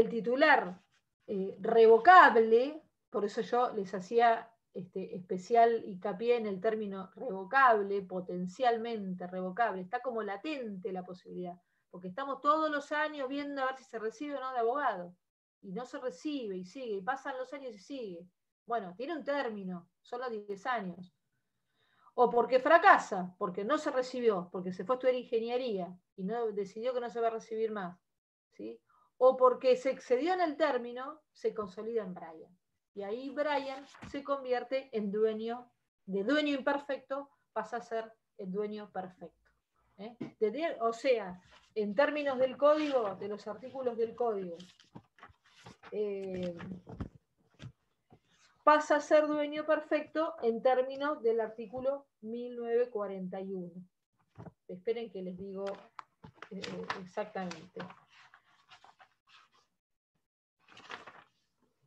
titular revocable, por eso yo les hacía especial hincapié en el término revocable, potencialmente revocable, está como latente la posibilidad, porque estamos todos los años viendo a ver si se recibe o no de abogado, y no se recibe, y sigue, y pasan los años y sigue. Bueno, tiene un término, son los 10 años. O porque fracasa, porque no se recibió, porque se fue a estudiar ingeniería y no decidió que no se va a recibir más, ¿sí? O porque se excedió en el término, se consolida en Brian. Y ahí Brian se convierte en dueño, de dueño imperfecto pasa a ser el dueño perfecto. O sea, en términos del código, de los artículos del código, pasa a ser dueño perfecto en términos del artículo 1941. Esperen que les digo exactamente.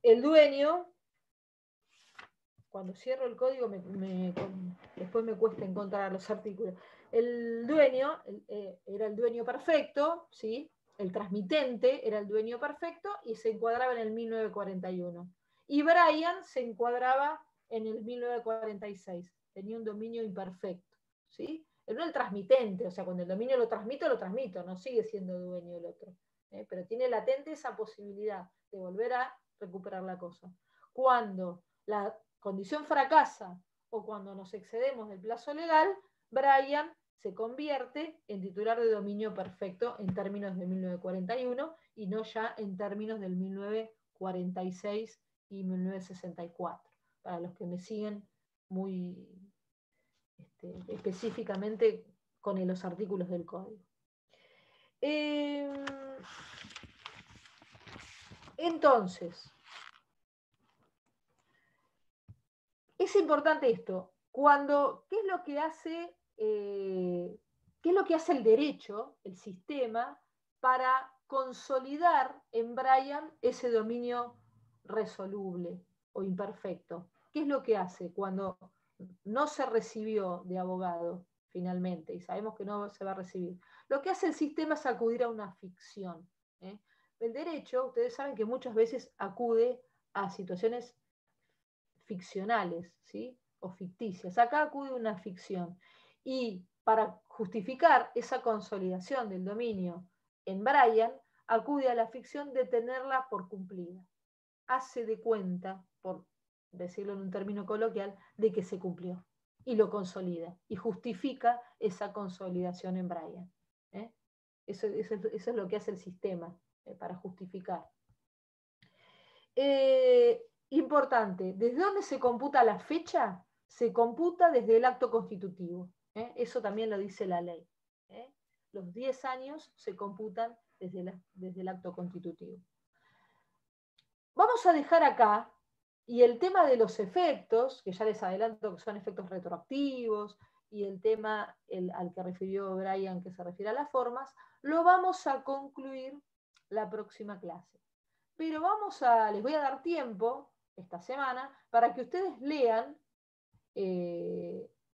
El dueño, cuando cierro el código, después me cuesta encontrar los artículos. El dueño era el dueño perfecto, ¿sí? El transmitente era el dueño perfecto y se encuadraba en el 1941. Y Brian se encuadraba en el 1946. Tenía un dominio imperfecto, ¿sí? Él no el transmitente, o sea, cuando el dominio lo transmito, no sigue siendo dueño el otro. Pero tiene latente esa posibilidad de volver a recuperar la cosa. Cuando la condición fracasa o cuando nos excedemos del plazo legal, Brian se convierte en titular de dominio perfecto en términos de 1941 y no ya en términos del 1946 y 1964, para los que me siguen muy específicamente con los artículos del código. Entonces, es importante esto. ¿Qué es lo que hace el derecho, el sistema, para consolidar en Brian ese dominio resoluble o imperfecto? ¿Qué es lo que hace cuando no se recibió de abogado finalmente y sabemos que no se va a recibir? Lo que hace el sistema es acudir a una ficción. El derecho, ustedes saben que muchas veces acude a situaciones ficcionales, ¿sí? O ficticias. Acá acude una ficción. Y para justificar esa consolidación del dominio en Brian, acude a la ficción de tenerla por cumplida. Hace de cuenta, por decirlo en un término coloquial, de que se cumplió. Y lo consolida. Y justifica esa consolidación en Brian. Eso es lo que hace el sistema para justificar. Importante, ¿desde dónde se computa la fecha? Se computa desde el acto constitutivo. Eso también lo dice la ley. Los 10 años se computan desde el acto constitutivo. Vamos a dejar acá, y el tema de los efectos, que ya les adelanto que son efectos retroactivos, y el tema al que refirió Brian, que se refiere a las formas, lo vamos a concluir la próxima clase. Pero les voy a dar tiempo esta semana para que ustedes lean,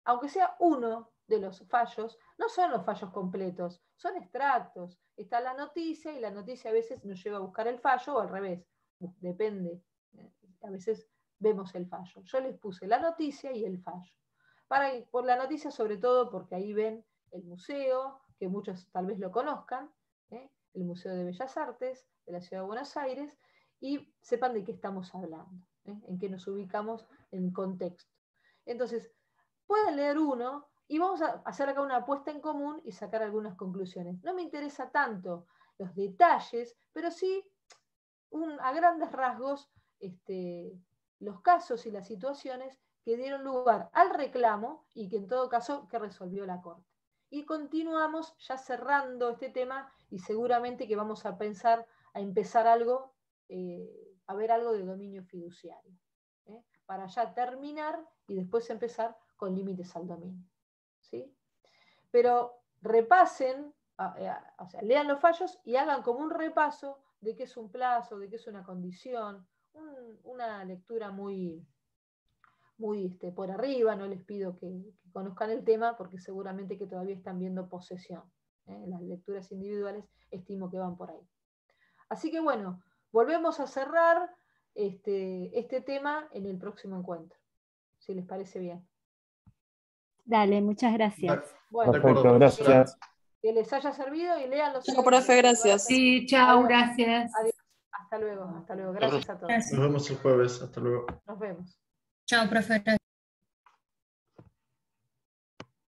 aunque sea uno de los fallos. No son los fallos completos, son extractos. Está la noticia, y la noticia a veces nos lleva a buscar el fallo, o al revés, depende. A veces vemos el fallo. Yo les puse la noticia y el fallo. Por la noticia, sobre todo, porque ahí ven el museo, que muchos tal vez lo conozcan, el Museo de Bellas Artes de la Ciudad de Buenos Aires, y sepan de qué estamos hablando, en qué nos ubicamos en contexto. Entonces, pueden leer uno, y vamos a hacer acá una apuesta en común y sacar algunas conclusiones. No me interesa tanto los detalles, pero sí, a grandes rasgos, los casos y las situaciones que dieron lugar al reclamo y que en todo caso que resolvió la Corte. Y continuamos ya cerrando este tema, y seguramente que vamos a empezar algo, a ver algo de dominio fiduciario, para ya terminar y después empezar con límites al dominio. ¿Sí? Pero repasen, o sea, lean los fallos y hagan como un repaso de qué es un plazo, de qué es una condición, una lectura muy por arriba. No les pido que conozcan el tema, porque seguramente que todavía están viendo posesión. Las lecturas individuales estimo que van por ahí. Así que bueno, volvemos a cerrar este tema en el próximo encuentro, si les parece bien. Dale, muchas gracias. Bueno, perfecto, gracias. Que les haya servido, y lean los... Chao, profe, gracias. Sí, chao, gracias. Adiós. Hasta luego. Gracias a todos. Nos vemos el jueves. Hasta luego. Nos vemos. Chao, profe.